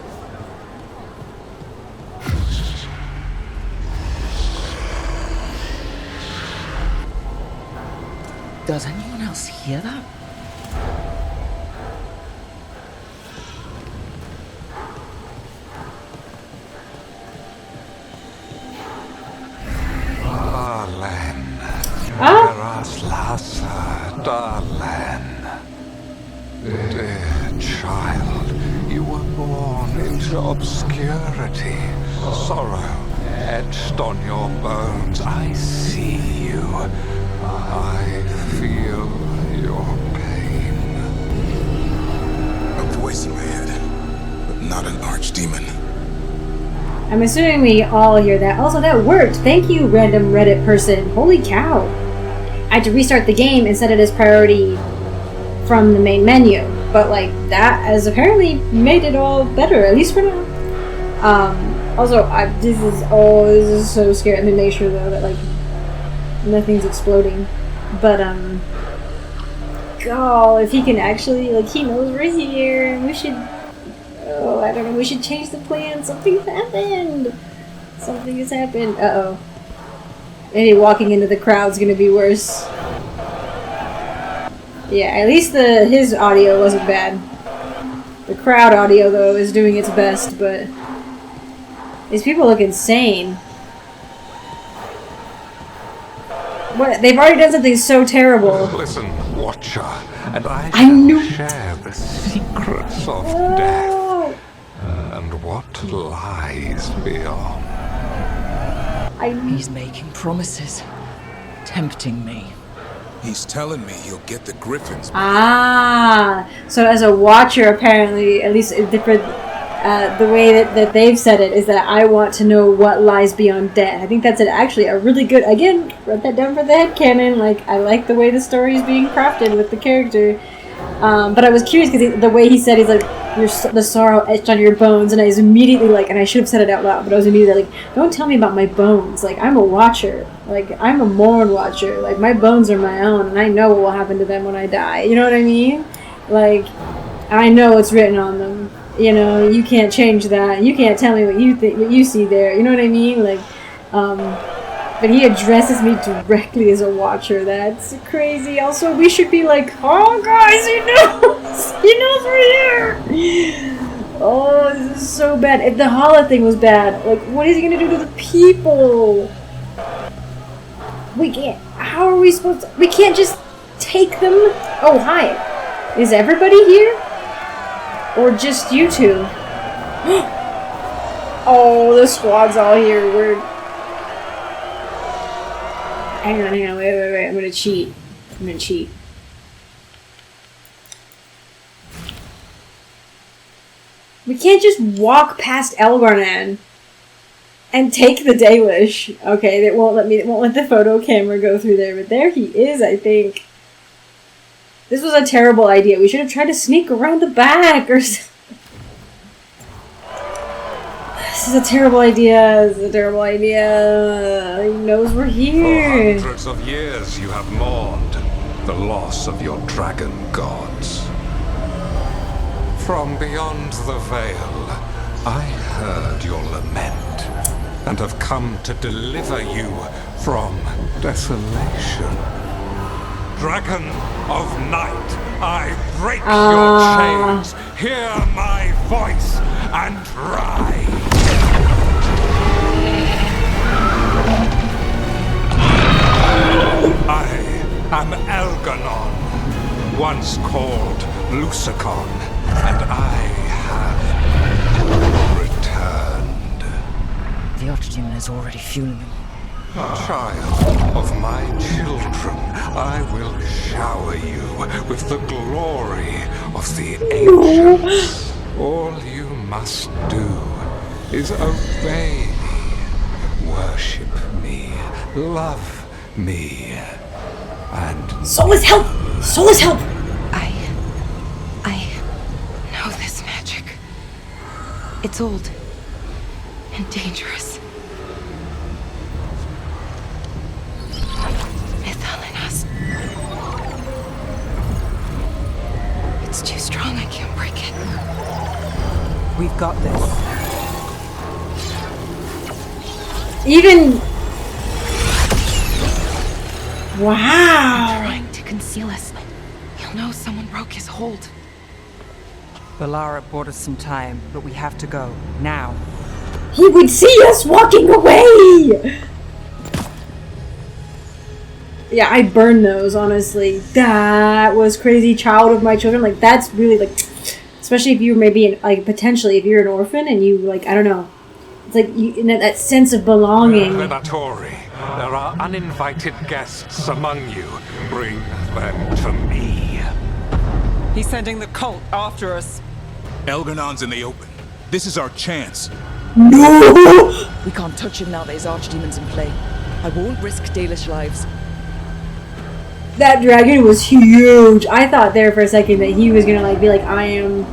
E: Does anyone else hear that?
O: Darlene, dear child, you were born into obscurity. Sorrow etched on your bones. I see you. I feel your pain.
T: A voice in my head, but not an archdemon.
A: I'm assuming we all hear that. Also, that worked. Thank you, random Reddit person. Holy cow. I had to restart the game and set it as priority from the main menu. But, that has apparently made it all better, at least for now. Also, this is so scary. I'm gonna make sure, though, that, nothing's exploding. But, God, if he can actually, he knows we're here, and we should... Oh, I don't know, we should change the plan. Something's happened. Something has happened. Uh-oh. Maybe walking into the crowd's gonna be worse. Yeah, at least his audio wasn't bad. The crowd audio, though, is doing its best, but... These people look insane. What? They've already done something so terrible.
O: Listen, Watcher, and I
A: knew...
O: share the secrets of death. And what lies beyond.
E: He's making promises, tempting me.
T: He's telling me he'll get the griffins.
A: Ah, so as a watcher, apparently, at least different, the way that they've said it is that I want to know what lies beyond death. I think that's actually a really good, again, wrote that down for the headcanon, I like the way the story is being crafted with the character. But I was curious because the way he said, he's like, the sorrow etched on your bones, and I was immediately and I should have said it out loud, but I was immediately don't tell me about my bones. I'm a watcher. I'm a mourn watcher. My bones are my own, and I know what will happen to them when I die. You know what I mean? I know what's written on them. You know, you can't change that. You can't tell me what you think, what you see there. You know what I mean? But he addresses me directly as a watcher. That's crazy. Also, we should be oh, guys, he knows! He knows we're here! Oh, this is so bad. If the Hala thing was bad, like, what is he gonna do to the people? We can't. How are we supposed to? We can't just take them. Oh, hi. Is everybody here? Or just you two? Oh, the squad's all here. We're. Hang on. Wait. I'm gonna cheat. We can't just walk past Elgarnan and take the Dalish. Okay, it won't let the photo camera go through there, but there he is, I think. This was a terrible idea. We should have tried to sneak around the back or something. This is a terrible idea. He knows we're here.
O: For hundreds of years you have mourned the loss of your dragon gods. From beyond the veil, I heard your lament and have come to deliver you from desolation. Dragon of night, I break your chains. Hear my voice and ride. I am Elganon, once called Lucicon, and I have returned.
E: The Archdemon is already fueling them.
O: Child of my children, I will shower you with the glory of the ancients. All you must do is obey me, worship me, love me, and...
A: Soulless help!
M: I know this magic. It's old and dangerous. It's too strong, I can't break it.
B: We've got this.
A: Even... Wow!
M: Trying to conceal us. He'll know someone broke his hold.
B: Balara bought us some time, but we have to go. Now.
A: He would see us walking away! Yeah, I burned those, honestly. That was crazy. Child of my children. Like, that's really, like... Especially if you maybe, like, potentially, if you're an orphan and you, like, I don't know. It's like, you, that sense of belonging.
O: Venatori, there are uninvited guests among you. Bring them to me.
B: He's sending the cult after us.
J: Elgarnon's in the open. This is our chance.
A: No!
E: We can't touch him now that his archdemons in play. I won't risk Dalish lives.
A: That dragon was huge. I thought there for a second that he was gonna, like, be like, I am,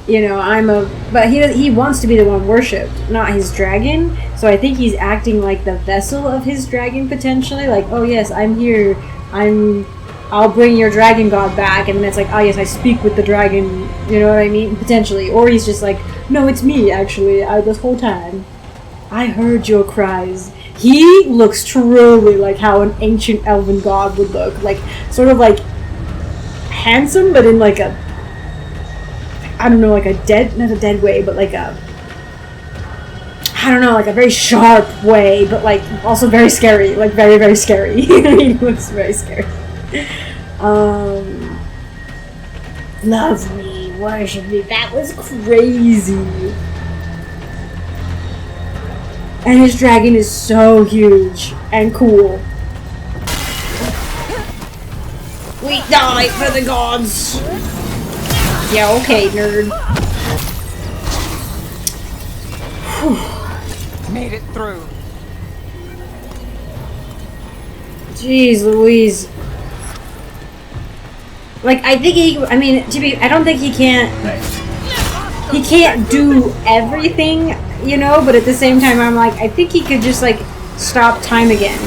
A: you know, I'm a... But he wants to be the one worshipped, not his dragon. So I think he's acting like the vessel of his dragon, potentially. Like, oh yes, I'm here. I'll bring your dragon god back. And then it's like, oh yes, I speak with the dragon. You know what I mean? Potentially. Or he's just like, no, it's me, actually, this whole time. I heard your cries. He looks truly like how an ancient elven god would look. Like, sort of like handsome, but in like a, I don't know, like a dead, not a dead way, but like a, I don't know, like a very sharp way, but like also very scary, like very, very scary. He looks very scary. Love me, worship me, that was crazy. And his dragon is so huge and cool. We die for the gods! Yeah, okay, nerd.
B: Made it through.
A: Jeez Louise. Like, I think I don't think he can't do everything, you know, but at the same time I'm like, I think he could just like stop time again.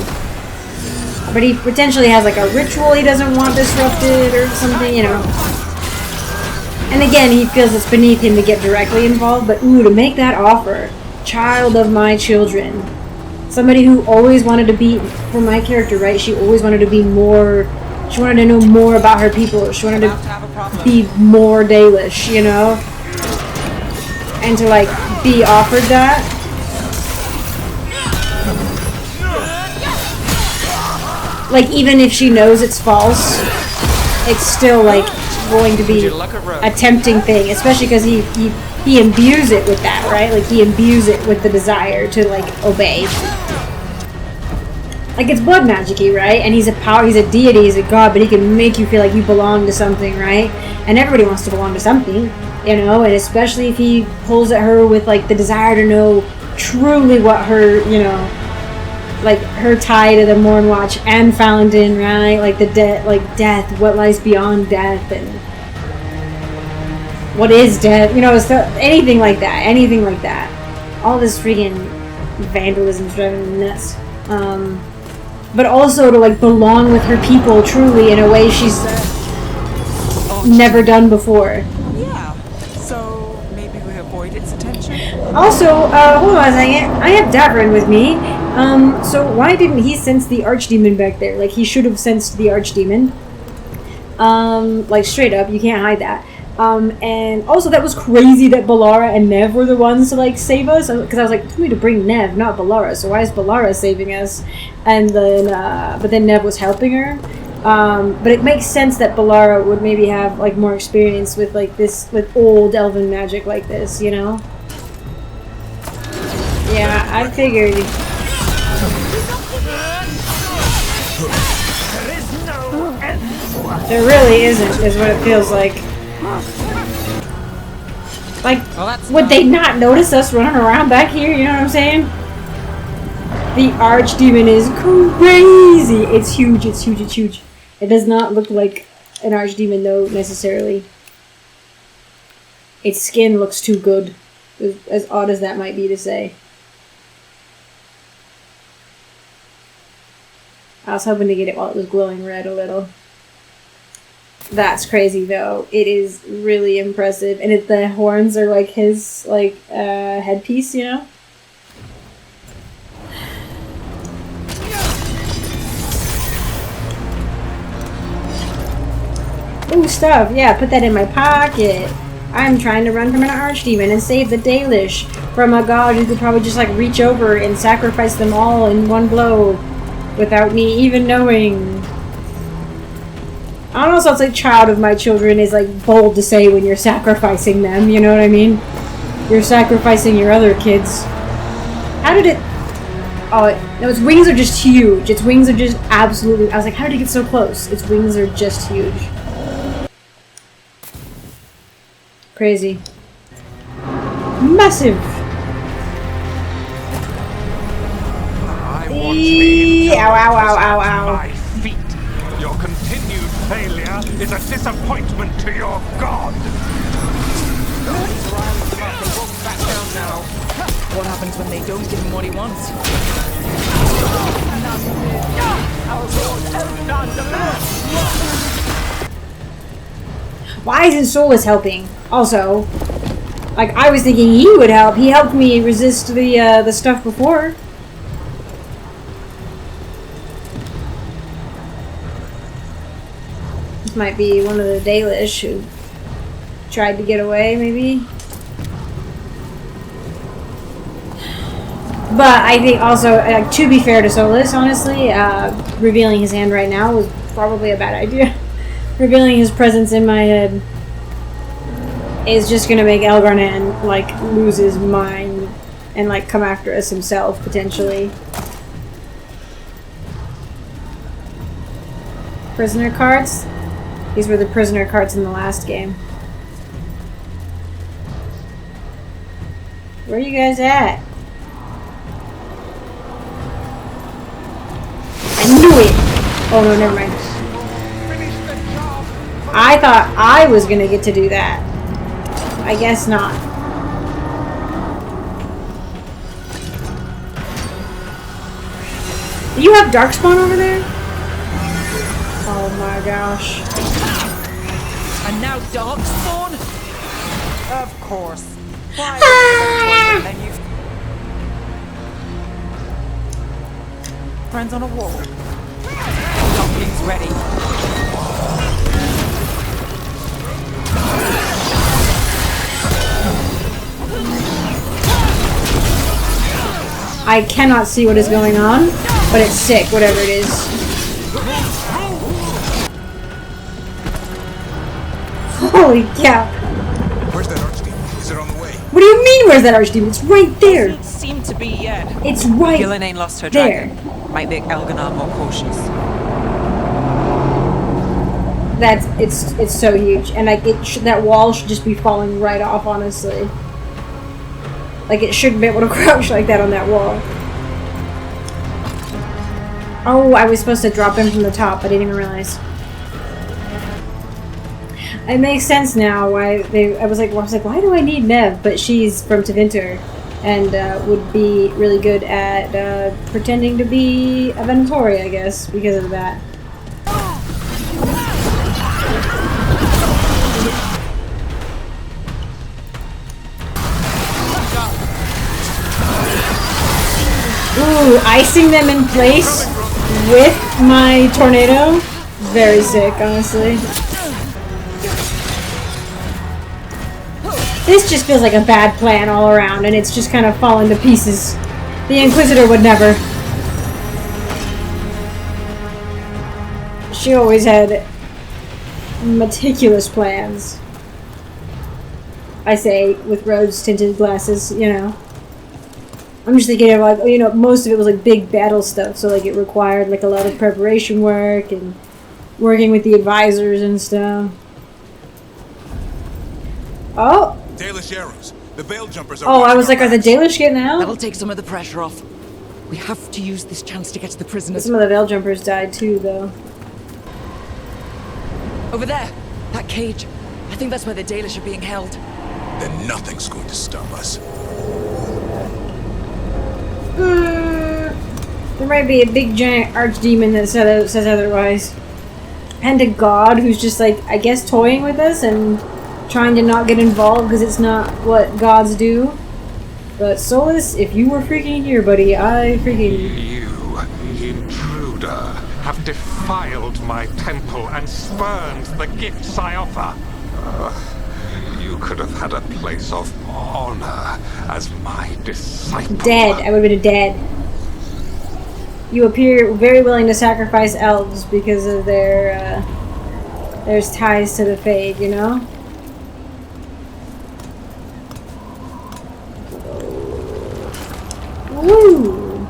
A: But he potentially has like a ritual he doesn't want disrupted or something, you know. And again, he feels it's beneath him to get directly involved, but ooh, to make that offer, child of my children. Somebody who always wanted to be, for my character, right, she always wanted to be more, she wanted to know more about her people, she wanted to be more Dalish, you know? and to like be offered that. Like even if she knows it's false, it's still like going to be a tempting thing, especially because he imbues it with that, right? Like he imbues it with the desire to like obey. Like it's blood magic-y, right? And he's a power, he's a deity, he's a god, but he can make you feel like you belong to something, right? And everybody wants to belong to something, you know, and especially if he pulls at her with like the desire to know truly what her, you know, like her tie to the Mornwatch and Fountain, right? Like the death, what lies beyond death, and what is death, you know, so anything like that. All this freaking vandalism is driving me nuts. But also to like belong with her people truly in a way she's never done before.
B: Yeah, so maybe we avoid its attention?
A: Also, hold on a second, I have Davrin with me, so why didn't he sense the Archdemon back there? Like, he should have sensed the Archdemon. Like, straight up, you can't hide that. And also that was crazy that Balara and Neve were the ones to like save us, because I was like, we need to bring Neve, not Balara, so why is Balara saving us? And then but then Neve was helping her, but it makes sense that Balara would maybe have like more experience with like this, with old elven magic like this, you know. Yeah, I figured. There really isn't, is what it feels like. Like, would they not notice us running around back here? You know what I'm saying? The Archdemon is crazy. It's huge, it's huge, it's huge. It does not look like an Archdemon, though, necessarily. Its skin looks too good, as odd as that might be to say. I was hoping to get it while it was glowing red a little. That's crazy though. It is really impressive, and the horns are like his like headpiece, you know. Ooh, stuff. Yeah, put that in my pocket. I'm trying to run from an Archdemon and save the Dalish from a god who could probably just like reach over and sacrifice them all in one blow without me even knowing. I don't know, sounds like child of my children is like bold to say when you're sacrificing them, you know what I mean? You're sacrificing your other kids. How did it... Oh, no, its wings are just huge. Its wings are just absolutely... I was like, how did it get so close? Its wings are just huge. Crazy. Massive! Ow, ow, ow, ow, ow.
O: Your continued failure is a disappointment to your god!
E: What happens when they don't give him what he wants?
A: Why isn't Solus helping? Also, like, I was thinking he would help. He helped me resist the stuff before. Might be one of the Dalish who tried to get away, maybe. But I think also, to be fair to Solus, honestly, revealing his hand right now was probably a bad idea. Revealing his presence in my head is just gonna make Elgarnan, like, lose his mind and, like, come after us himself, potentially. Prisoner cards? These were the prisoner cards in the last game. Where are you guys at? I knew it! Oh no, never mind. I thought I was gonna get to do that. I guess not. Do you have Darkspawn over there? Oh my gosh.
E: And now Darkspawn? Of course. Why? Friends on a wall. Dumplings ready.
A: I cannot see what is going on, but it's sick, whatever it is. Holy cow.
J: Where's that archdemon? Is it on the way?
A: What do you mean, where's that archdemon? It's right there.
B: Doesn't seem to be yet.
A: It's right
B: Gillenane lost her
A: there.
B: dragon. Might make Elganar more cautious.
A: It's so huge, and like that wall should just be falling right off, honestly. Like it shouldn't be able to crouch like that on that wall. Oh, I was supposed to drop him from the top. I didn't even realize. It makes sense now why I was like, why do I need Neve? But she's from Tevinter, and would be really good at pretending to be a Venatori, I guess, because of that. Ooh, icing them in place with my tornado? Very sick, honestly. This just feels like a bad plan all around, and it's just kind of falling to pieces. The Inquisitor would never. She always had meticulous plans. I say, with rose-tinted glasses, you know. I'm just thinking of like, you know, most of it was like big battle stuff, so like it required like a lot of preparation work and working with the advisors and stuff. Oh!
J: Dalish arrows. The veil jumpers are.
A: Oh, I was like, are the Dalish getting out?
E: That'll take some of the pressure off. We have to use this chance to get to the prisoners.
A: Some of the veil jumpers died too, though.
E: Over there, that cage. I think that's where the Dalish are being held.
J: Then nothing's going to stop us.
A: There might be a big giant archdemon that says otherwise. And a god who's just like, I guess, toying with us and trying to not get involved because it's not what gods do. But Solus, if you were freaking here, buddy, I freaking...
O: You, intruder, have defiled my temple and spurned the gifts I offer. You could have had a place of honor as my disciple.
A: Dead. I would have been dead. You appear very willing to sacrifice elves because of their ties to the Fade, you know? Woo!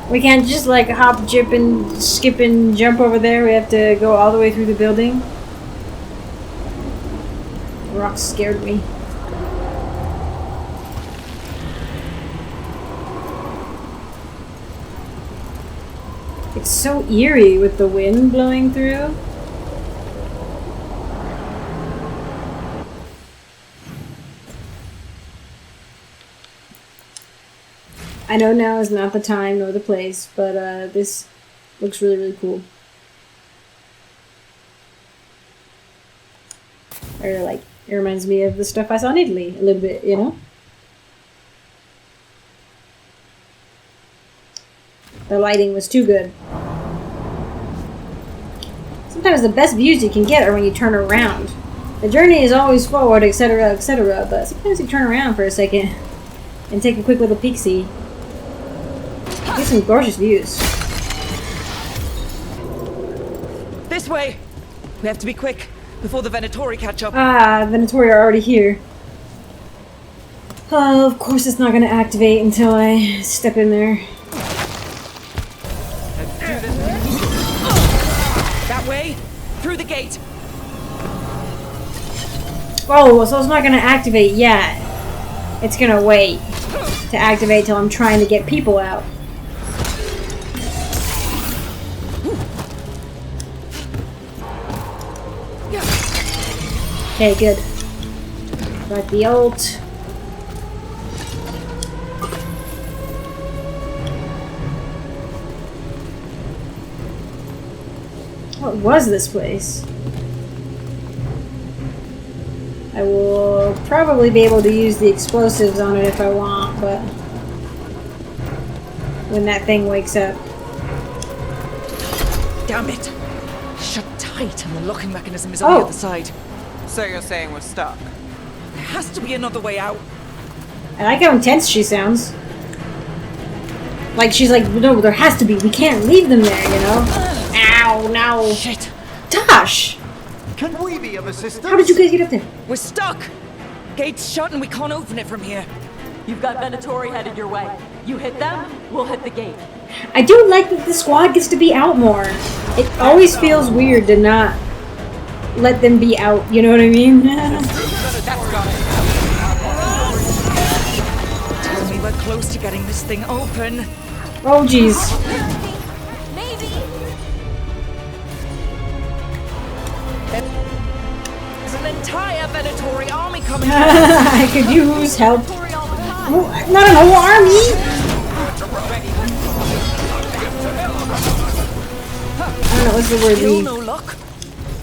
A: We can't just like hop, jump, and skip and jump over there. We have to go all the way through the building. The rock scared me. It's so eerie with the wind blowing through. I know now is not the time nor the place, but this looks really, really cool. Or like, it reminds me of the stuff I saw in Italy a little bit, you know? The lighting was too good. Sometimes the best views you can get are when you turn around. The journey is always forward, etc., but sometimes you turn around for a second and take a quick little peek-see. Get some gorgeous views.
E: This way! We have to be quick before the Venatori catch up.
A: Ah, Venatori are already here. Oh, of course it's not going to activate until I step in there.
E: That way, through the gate.
A: Oh, so it's not going to activate yet. It's going to wait to activate till I'm trying to get people out. Okay, good. Got the ult. What was this place? I will probably be able to use the explosives on it if I want, but when that thing wakes up.
E: Damn it! Shut tight, and the locking mechanism is on the other side.
B: So you're saying we're stuck?
E: There has to be another way out.
A: I like how intense she sounds. Like she's like, no, there has to be. We can't leave them there, you know? Ow, no.
L: Shit.
A: Tosh!
I: Can we be of assistance?
A: How did you guys get up there?
L: We're stuck. Gate's shut and we can't open it from here.
U: You've got Venatori headed your way. You hit them, we'll hit the gate.
A: I do like that the squad gets to be out more. It always feels weird to not let them be out, you know what I mean?
L: Tell me we're close to getting this thing open.
A: Oh, jeez.
L: There's an entire Venatori army coming.
A: I could use help. Oh, not an whole army! I don't know, what's the word we...
L: No luck.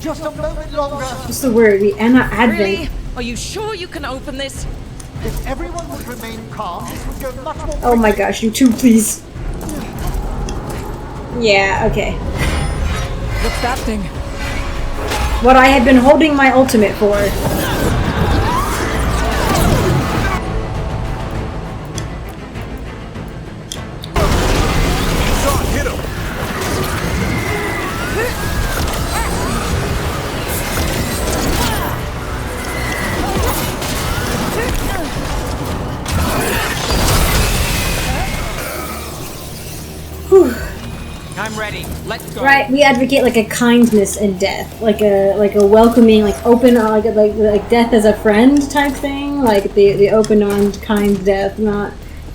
I: Just a moment longer.
A: What's the word? We advent.
L: Really? Are you sure you can open this?
I: If everyone would remain calm, this would go much more.
A: Oh my gosh, you two, please. Yeah, okay.
L: What's that thing?
A: What I had been holding my ultimate for.
B: I'm ready. Let's go.
A: Right, we advocate like a kindness in death, like a welcoming, like open, like death as a friend type thing, like the open-armed, kind death, not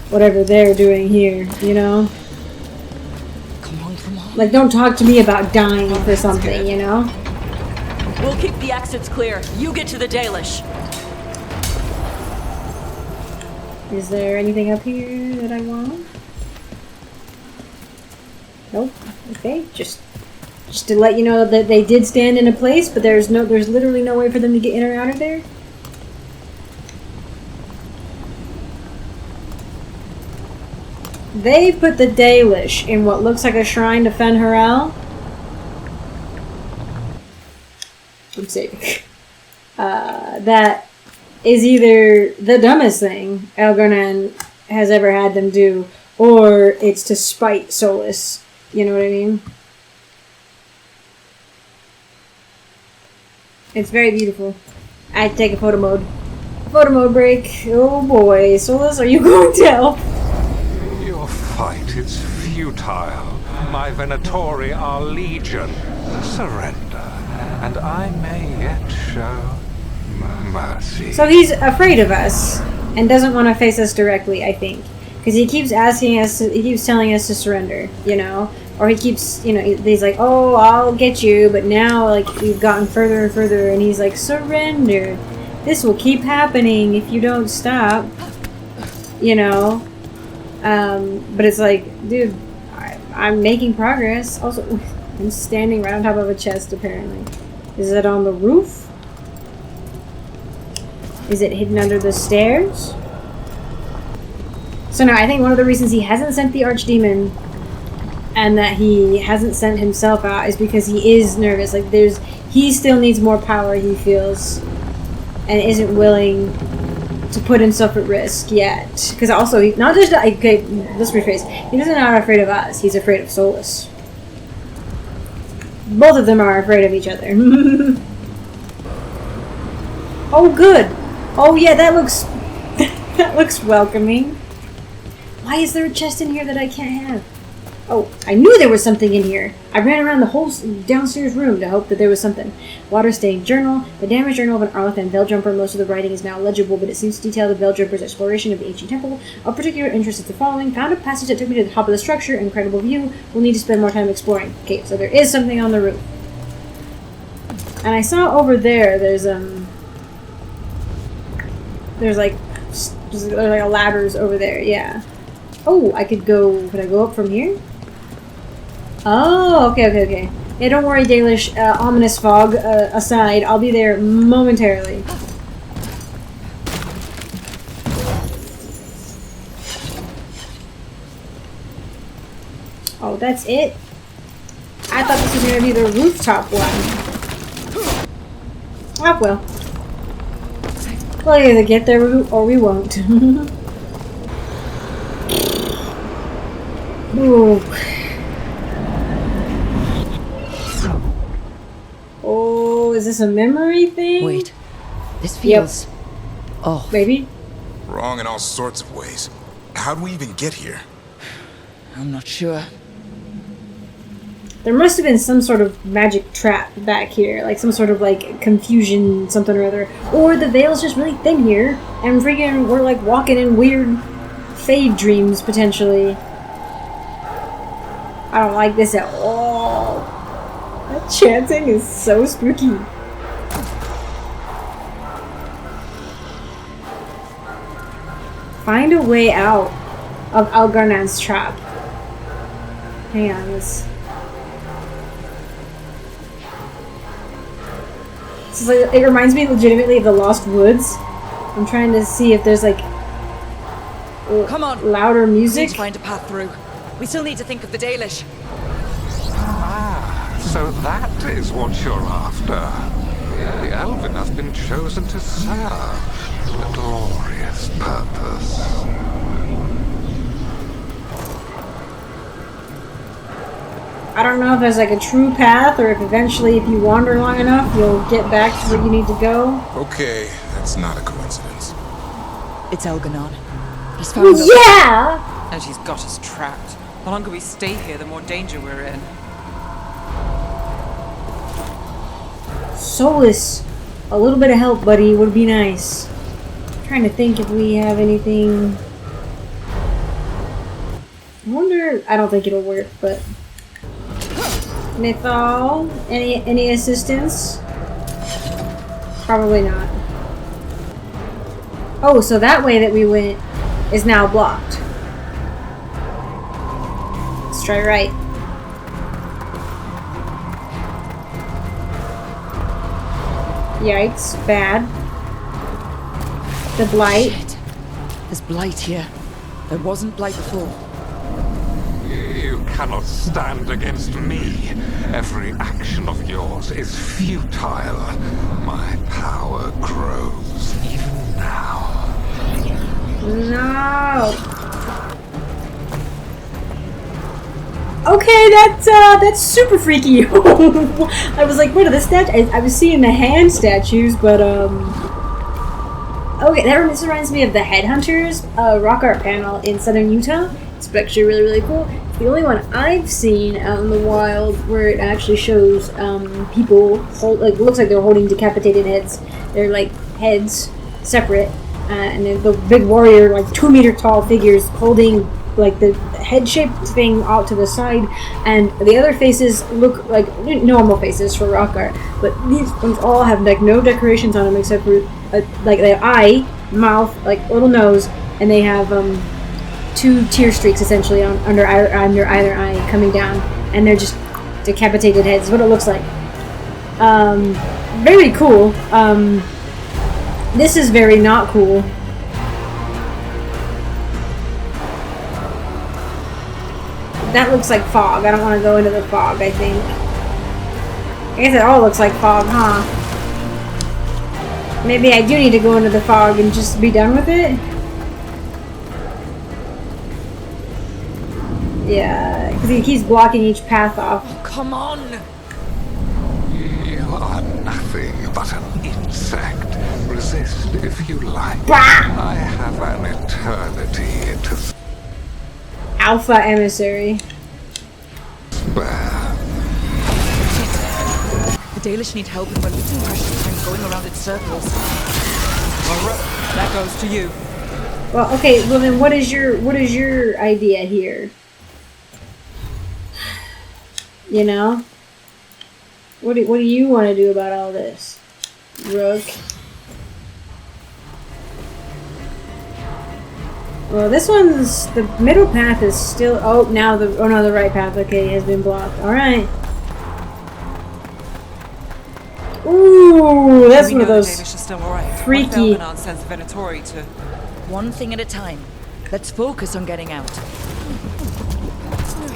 A: whatever they're doing here, you know.
L: Come on.
A: Like, don't talk to me about dying for something, you know.
U: We'll keep the exits clear. You get to the Dalish.
A: Is there anything up here that I want? Nope. Okay, just to let you know that they did stand in a place, but there's literally no way for them to get in or out of there. They put the Dalish in what looks like a shrine to Fen'Harel. I'm saving. That is either the dumbest thing Elgar'nan has ever had them do, or it's to spite Solas. You know what I mean? It's very beautiful. I had to take a photo mode. Photo mode break. Oh boy. Solas, are you going to help?
O: Your fight is futile. My Venatori are legion. Surrender, and I may yet show mercy.
A: So he's afraid of us and doesn't want to face us directly, I think. Because he keeps asking us, he keeps telling us to surrender, you know? Or he keeps, you know, he's like, oh, I'll get you, but now, like, we've gotten further and further, and he's like, surrender. This will keep happening if you don't stop, you know? But it's like, dude, I'm making progress. Also, I'm standing right on top of a chest, apparently. Is it on the roof? Is it hidden under the stairs? So no, I think one of the reasons he hasn't sent the Archdemon and that he hasn't sent himself out is because he is nervous. Like he still needs more power, he feels, and isn't willing to put himself at risk yet. Because also, not just okay, let's rephrase. He doesn't not afraid of us. He's afraid of Solas. Both of them are afraid of each other. Oh, good. Oh yeah, that looks that looks welcoming. Why is there a chest in here that I can't have? Oh, I knew there was something in here. I ran around the whole downstairs room to hope that there was something. Water-stained journal. The damaged journal of an Arlathan Veljumper. Most of the writing is now legible, but it seems to detail the Veljumper's exploration of the ancient temple. Of particular interest is the following. Found a passage that took me to the top of the structure. Incredible view. We'll need to spend more time exploring. Okay, so there is something on the roof. And I saw over there, there's like a ladders over there, yeah. Oh, could I go up from here? Oh, okay. Yeah, don't worry, Dalish. Ominous fog aside, I'll be there momentarily. Oh, that's it? I thought this was going to be the rooftop one. Oh, well. We'll either get there or we won't. Ooh. Oh, is this a memory thing?
E: Wait, this feels...
A: Oh. Maybe?
J: Wrong in all sorts of ways. How'd we even get here?
E: I'm not sure.
A: There must have been some sort of magic trap back here, like some sort of like confusion, something or other. Or the veil's just really thin here, and freaking we're like walking in weird fade dreams potentially. I don't like this at all. That chanting is so spooky. Find a way out of Elgarnan's trap. Hang on, this is like, it reminds me legitimately of the Lost Woods. I'm trying to see if there's like
E: Come on,
A: louder music.
E: We need to find a path through. We still need to think of the Dalish.
O: Ah, so that is what you're after. The Elven have been chosen to serve a glorious purpose.
A: I don't know if there's like a true path, or if eventually, if you wander long enough, you'll get back to where you need to go.
J: Okay, that's not a coincidence.
E: It's Elgarnan. He's found us.
A: Yeah!
B: And he's got us trapped. The longer we stay here, the more danger we're in.
A: Solus, a little bit of help, buddy, would be nice. I'm trying to think if we have anything. I wonder. I don't think it'll work, but. Nithal, any assistance? Probably not. Oh, so that way that we went is now blocked. Let's try right. Yikes, bad. The blight.
E: Shit. There's blight here. There wasn't blight before.
O: You cannot stand against me. Every action of yours is futile. My power grows even now.
A: No. Okay, that's super freaky. I was like, what are the statues? I was seeing the hand statues, but okay, this reminds me of the Headhunters rock art panel in southern Utah. It's actually really, really cool. It's the only one I've seen out in the wild where it actually shows people hold, like, it looks like they're holding decapitated heads. They're like heads separate, and then the big warrior, like 2 meter tall figures holding like the head-shaped thing out to the side, and the other faces look like normal faces for rock art, but these ones all have like no decorations on them except for like the eye, mouth, like little nose, and they have 2 tear streaks essentially under either eye coming down, and they're just decapitated heads. Is what it looks like. Very cool. This is very not cool. That looks like fog. I don't want to go into the fog, I think. I guess it all looks like fog, huh? Maybe I do need to go into the fog and just be done with it? Yeah, because he keeps blocking each path off.
E: Oh, come on!
O: You are nothing but an insect. Resist if you like.
A: Bah!
O: I have an eternity to
A: Alpha emissary.
O: spare.
E: The Dalish need help, and we're losing precious time going around in circles.
B: Well, Rook, that goes to you.
A: Well, okay. Well, then, what is your idea here? You know, what do you want to do about all this, Rook? Well, this one's the middle path is still. Oh, now the the right path. Okay, has been blocked. All right. Ooh, that's one of those freaky.
B: What if sends Venatori to...
E: One thing at a time. Let's focus on getting out.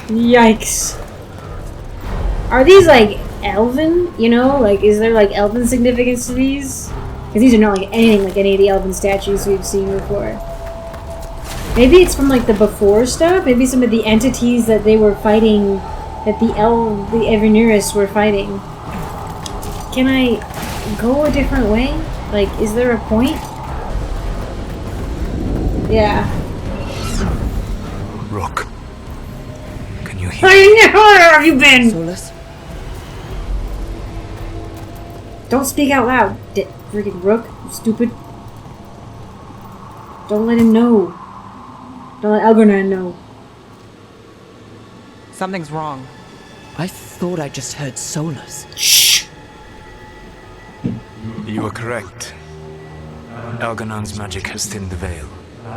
A: Yikes. Are these like elven? You know, like is there like elven significance to these? Because these are not like anything like any of the elven statues we've seen before. Maybe it's from like the before stuff. Maybe some of the entities that they were fighting, that the Evanurus were fighting. Can I go a different way? Like, is there a point? Yeah.
C: Rook. Can you hear?
A: Where have you been?
E: Solus?
A: Don't speak out loud, freaking Rook. You stupid. Don't let him know. Don't let Algernon know.
B: Something's wrong.
E: I thought I just heard Solus.
A: Shh!
C: You are correct. Algernon's magic has thinned the veil,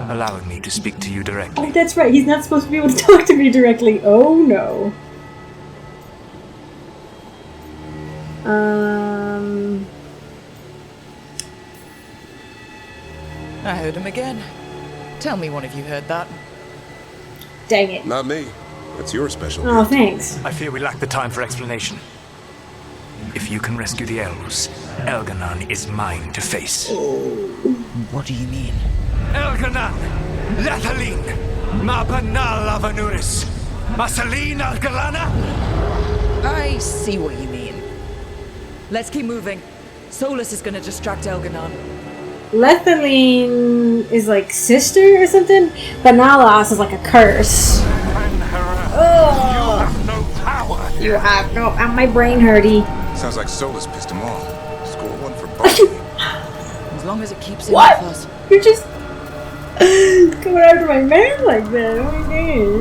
C: allowing me to speak to you directly.
A: Oh, that's right. He's not supposed to be able to talk to me directly. Oh, no.
E: I heard him again. Tell me one of you heard that.
A: Dang it.
T: Not me. That's your special.
A: Oh, thanks.
C: I fear we lack the time for explanation. If you can rescue the elves, Algernon is mine to face.
E: What do you mean?
C: Algernon! Lethaline! Ma banal avanuris! Masaline Algalana!
E: I see what you mean. Let's keep moving. Solus is gonna distract Algernon.
A: Lethaline is like sister or something? Banalas is like a curse. Oh,
O: No power!
A: you have no. My brain hurty.
J: Sounds like Solus pissed him off. Score one for both.
E: As long as it keeps it
A: What?
E: with us.
A: You're just going after my man like that. Oh my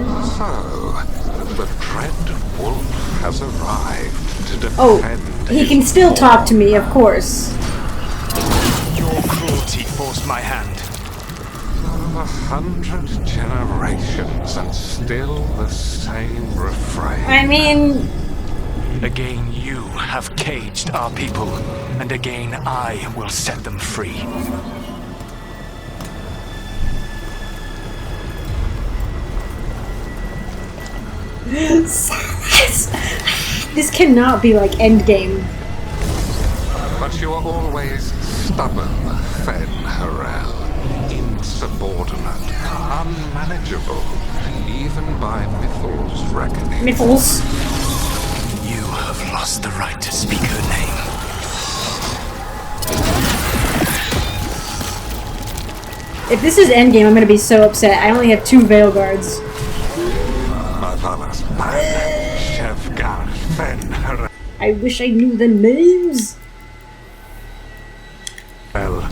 A: gosh.
O: So, the dread wolf has arrived to defend.
A: Oh, he can still talk to me, of course.
C: Your cruelty forced my hand.
O: 100 generations and still the same refrain.
A: I mean,
C: Again you have caged our people, and again I will set them free.
A: this cannot be like Endgame.
O: But you are always stubborn, Fen Harel. Insubordinate, unmanageable, even by Mythal's reckoning.
A: Mythals.
C: You have lost the right to speak her name.
A: If this is Endgame, I'm gonna be so upset. I only have 2 Veilguards. I wish I knew the names.
O: Well.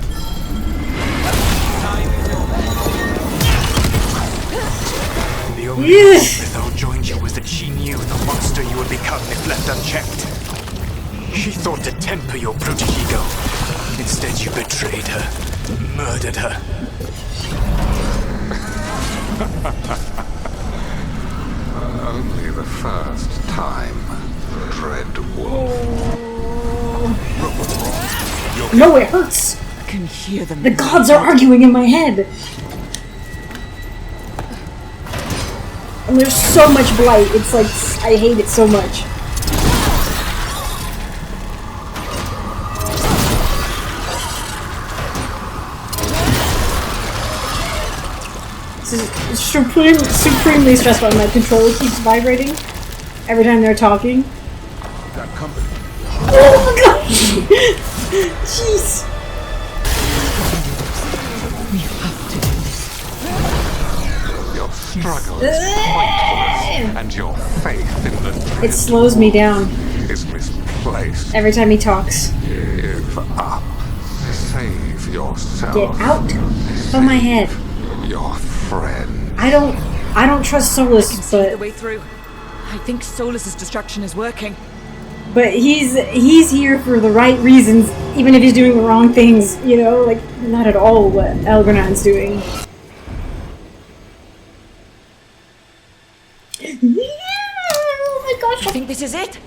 C: The only reason Mythal joined you was that she knew the monster you would become if left unchecked. She thought to temper your protege-ego. Instead, you betrayed her, murdered her.
O: Only the first time, Dread Wolf.
A: No, it hurts.
E: I can hear them.
A: The gods are arguing in my head. And there's so much blight. It's like, I hate it so much. This is supremely stressful. My controller keeps vibrating every time they're talking.
J: Got company.
A: Oh my gosh! Jeez.
E: We have to do this.
O: Your struggle is pointless, and your faith in the
A: It slows me down
O: is misplaced.
A: every time he talks.
O: Give up. Save yourself.
A: Get out of my head.
O: Your friend.
A: I don't trust Solus,
E: The
A: but
E: way through. I think Solus's distraction is working.
A: he's here for the right reasons, even if he's doing the wrong things. You know, like not at all what Algernon's doing. Oh my gosh!
E: I think this is it.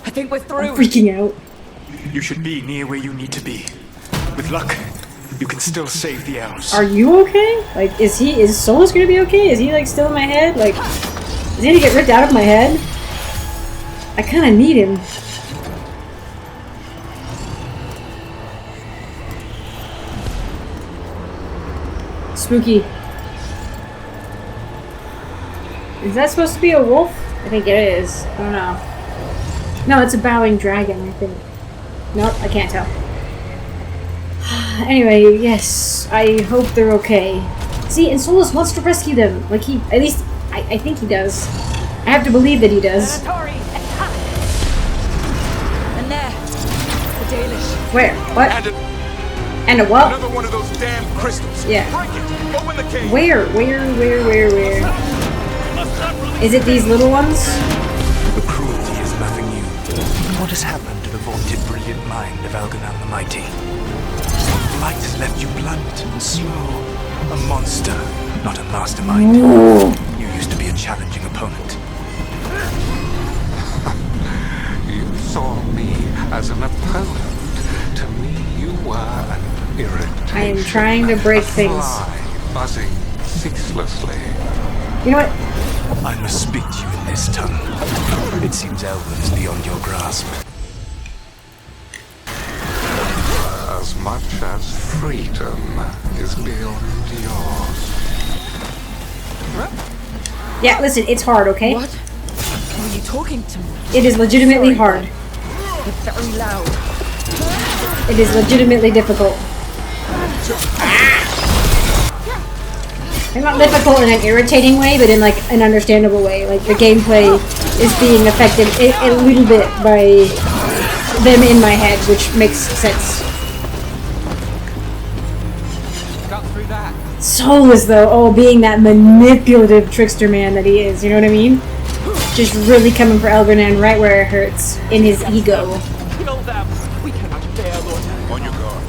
E: I think we're through.
A: I'm freaking out.
C: You should be near where you need to be. With luck, you can still save the elves.
A: Are you okay? Like, is Solus gonna be okay? Is he like still in my head? Like, is he gonna get ripped out of my head? I kind of need him. Spooky. Is that supposed to be a wolf? I think it is. I don't know. No, it's a bowing dragon, I think. Nope, I can't tell. Anyway, yes, I hope they're okay. See, and Solus wants to rescue them. Like, he, at least, I think he does. I have to believe that he does.
L: Venatori, attack! And there, the Dalish.
A: Where? What? And a what?
C: Another one of those damn crystals.
A: Yeah.
C: Break it. Open the cage.
A: Where? Is it these little ones?
C: The cruelty is nothing new. What has happened to the vaunted brilliant mind of Algernon the Mighty? Light has left you blunt and slow. A monster, not a mastermind.
A: Ooh.
C: You used to be a challenging opponent.
O: You saw me as an opponent. To me, you were an irritation.
A: I am trying to break things.
O: Fly buzzing ceaselessly.
A: You know what?
C: I must speak to you in this tongue. It seems Elven is beyond your grasp.
O: As much as freedom is beyond yours.
A: Yeah, listen, it's hard, okay?
E: What? Who are you talking to me?
A: It is legitimately hard.
E: You're very loud.
A: It is legitimately difficult. It's not difficult in an irritating way, but in like an understandable way. Like the gameplay is being affected a little bit by them in my head, which makes sense.
O: Got through that.
A: Solus though, oh, being that manipulative trickster man that he is, you know what I mean? Just really coming for Algernon right where it hurts, in his ego.
C: Kill them. We cannot bear, Lord. On your guard.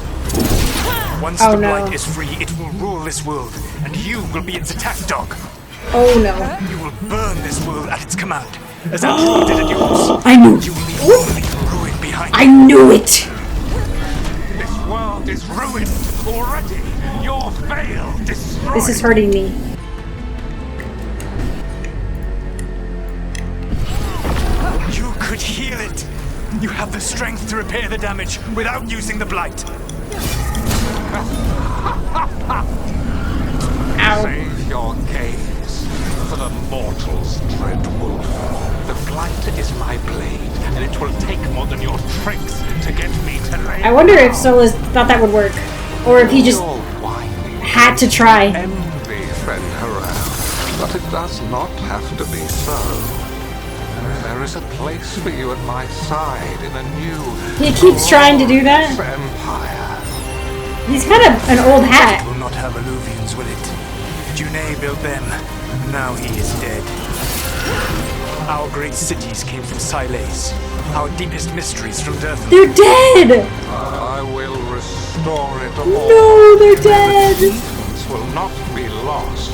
C: Once
A: Oh,
C: the
A: no.
C: blight is free, it will rule this world, and you will be its attack dog.
A: Oh no.
C: You will burn this world at its command, as Algernon did at yours.
A: I knew.
C: You will leave only ruin behind.
A: I knew it!
O: This world is ruined already. Your veil destroyed.
A: This is hurting me.
C: You could heal it. You have the strength to repair the damage without using the blight.
O: Save your gaze for the mortal's dread wolf. The blight is my blade, and it will take more than your tricks to get me to lay.
A: I wonder if Solus thought that would work. Or if he just had to try.
O: Envy, friend around, but it does not have to be so. There is a place for you at my side in a new.
A: He keeps trying to do that.
O: Empire.
A: He's kind of an old hat.
C: It will not have Alluvians, will it? June built them. Now he is dead. Our great cities came from Sileis. Our deepest mysteries from Dirthan.
A: They're dead!
O: I will restore it all.
A: No, they're dead!
O: This will not be lost.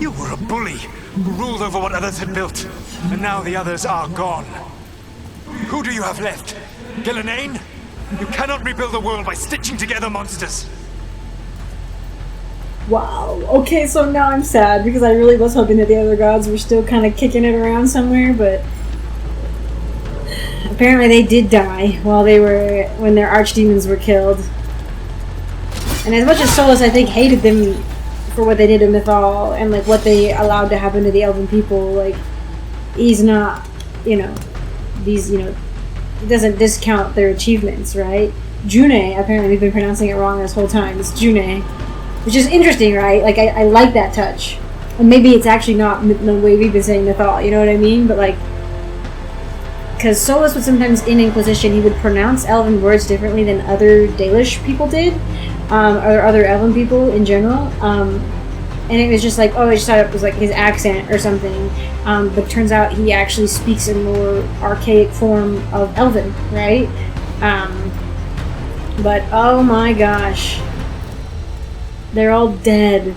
C: You were a bully who ruled over what others had built, and now the others are gone. Who do you have left? Gillenane? You cannot rebuild the world by stitching together monsters.
A: Wow. Okay, so now I'm sad because I really was hoping that the other gods were still kind of kicking it around somewhere, but apparently they did die when their archdemons were killed. And as much as Solus, I think, hated them for what they did to Mythal and like what they allowed to happen to the elven people, like he's not, he doesn't discount their achievements, right? June, apparently we've been pronouncing it wrong this whole time. It's June. Which is interesting, right? Like, I like that touch. And maybe it's actually not the way we've been saying Mythal, you know what I mean? But, like, because Solus would sometimes, in Inquisition, he would pronounce Elven words differently than other Dalish people did, or other Elven people in general. And it was just like, oh, I just thought it was, like, his accent or something. But it turns out he actually speaks in more archaic form of Elven, right? But, oh my gosh. They're all dead.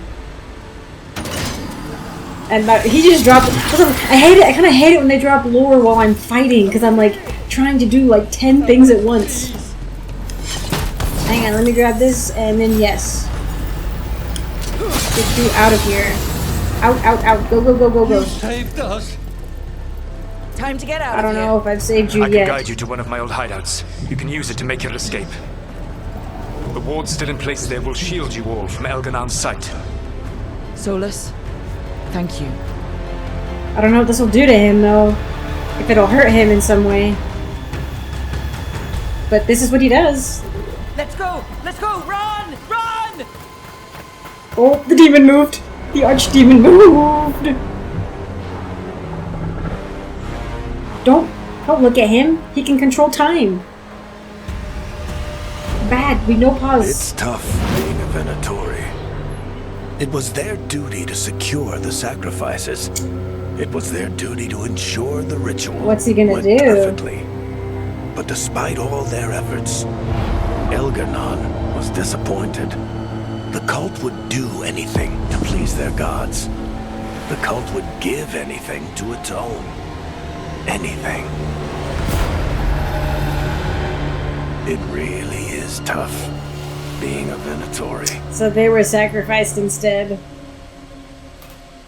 A: And he just dropped. I hate it. I kind of hate it when they drop lore while I'm fighting because I'm like trying to do like 10 things at once. Hang on, let me grab this and then yes. Get you out of here. Out, out, out. Go, go, go, go, go.
L: You saved us. Time to get out
A: I don't know if I've saved you
C: I
A: yet.
C: can guide you to one of my old hideouts. You can use it to make your escape. The wards still in place there will shield you all from Elgernon's sight.
E: Solus, thank you.
A: I don't know what this will do to him, though. If it'll hurt him in some way. But this is what he does.
L: Let's go! Let's go! Run! Run!
A: Oh, the demon moved! The archdemon moved! Don't look at him. He can control time. Bad. We no pause.
F: It's tough being a Venatori. It was their duty to secure the sacrifices. It was their duty to ensure the ritual
A: What's he gonna
F: went
A: do?
F: perfectly. But despite all their efforts, Elgar'nan was disappointed. The cult would do anything to please their gods. The cult would give anything to atone. Anything. It really is tough being a Venatori.
A: So they were sacrificed instead.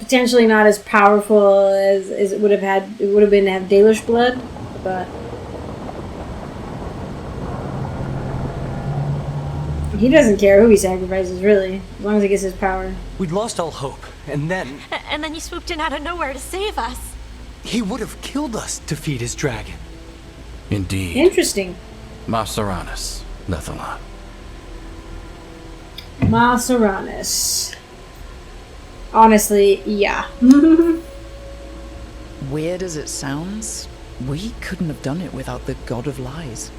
A: Potentially not as powerful as it would have had. It would have been to have Dalish blood, but he doesn't care who he sacrifices, really, as long as he gets his power.
I: We'd lost all hope, and then
V: And then you swooped in out of nowhere to save us.
I: he would have killed us to feed his dragon.
N: Indeed.
A: Interesting.
N: Maseranus, Lethalon.
A: Maseranus. Honestly, yeah.
E: Weird as it sounds, we couldn't have done it without the God of Lies.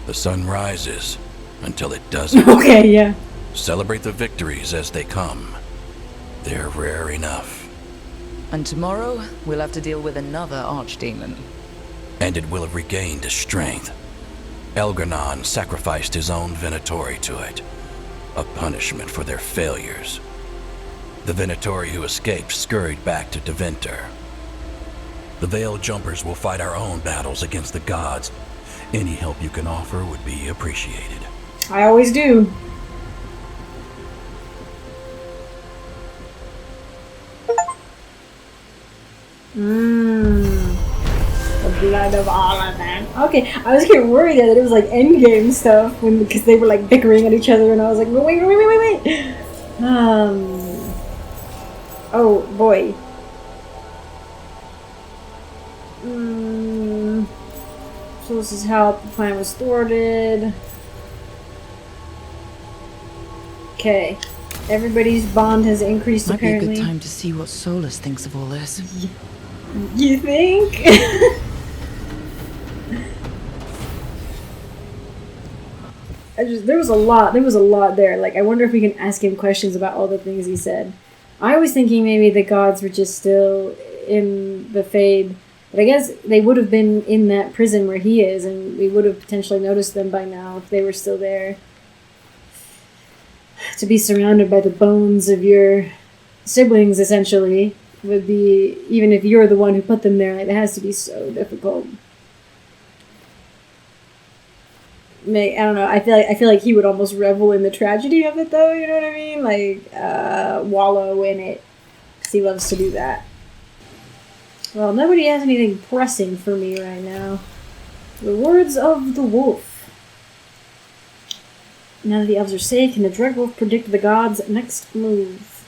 N: The sun rises until it doesn't.
A: Okay, yeah.
N: Celebrate the victories as they come. They're rare enough.
E: And tomorrow, we'll have to deal with another archdemon.
N: And it will have regained its strength. Elgar'nan sacrificed his own Venatori to it. A punishment for their failures. The Venatori who escaped scurried back to Deventer. The Veil Jumpers will fight our own battles against the gods. Any help you can offer would be appreciated.
A: I always do. The blood of Arlathan. Okay, I was getting worried that it was like endgame stuff because they were like bickering at each other, and I was like, wait. Oh boy. So this is how the plan was thwarted. Okay. Everybody's bond has increased
E: Might
A: apparently.
E: be a good time to see what Solus thinks of all this.
A: You think? There was a lot there. Like, I wonder if we can ask him questions about all the things he said. I was thinking maybe the gods were just still in the Fade. But I guess they would have been in that prison where he is, and we would have potentially noticed them by now if they were still there. To be surrounded by the bones of your siblings, essentially, would be, even if you're the one who put them there, it has to be so difficult. I don't know, I feel like he would almost revel in the tragedy of it, though, you know what I mean? Like, wallow in it. 'Cause he loves to do that. Well, nobody has anything pressing for me right now. The words of the wolf. Now that the elves are safe, can the Dread Wolf predict the gods' next move?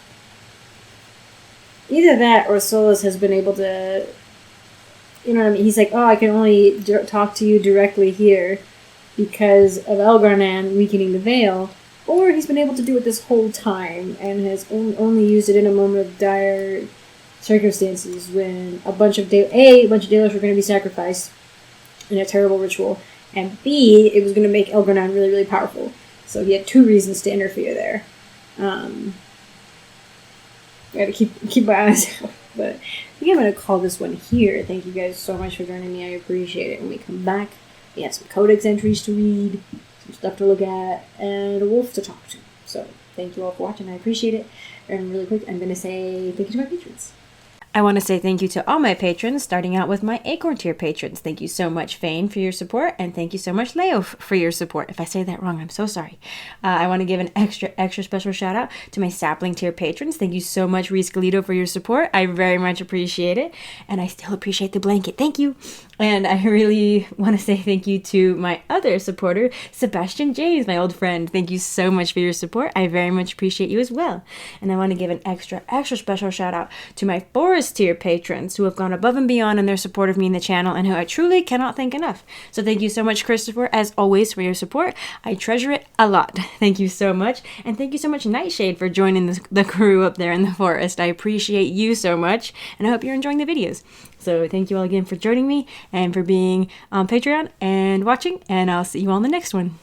A: Either that, or Solus has been able to... You know what I mean? He's like, oh, I can only talk to you directly here because of Elgar'nan weakening the veil. Or he's been able to do it this whole time and has only used it in a moment of dire circumstances when a bunch of Dalish were going to be sacrificed in a terrible ritual, and B, it was going to make Elgar'nan really, really powerful. So he had two reasons to interfere there. I gotta keep my eyes out. But I think I'm gonna call this one here. Thank you guys so much for joining me. I appreciate it. When we come back, we have some codex entries to read, some stuff to look at, and a wolf to talk to. So thank you all for watching. I appreciate it. And really quick, I'm gonna say thank you to my patrons.
W: I want to say thank you to all my patrons, starting out with my Acorn tier patrons. Thank you so much, Fane, for your support, and thank you so much, Leo, for your support. If I say that wrong, I'm so sorry. I want to give an extra special shout out to my Sapling tier patrons. Thank you so much, Reese Galito, for your support. I very much appreciate it, and I still appreciate the blanket. Thank you. And I really want to say thank you to my other supporter, Sebastian James, my old friend. Thank you so much for your support. I very much appreciate you as well. And I want to give an extra special shout out to my Forest first tier patrons who have gone above and beyond in their support of me in the channel and who I truly cannot thank enough. So thank you so much, Christopher, as always, for your support. I treasure it a lot. Thank you so much. And thank you so much, Nightshade, for joining the crew up there in the forest. I appreciate you so much, and I hope you're enjoying the videos. So thank you all again for joining me and for being on Patreon and watching, and I'll see you all in the next one.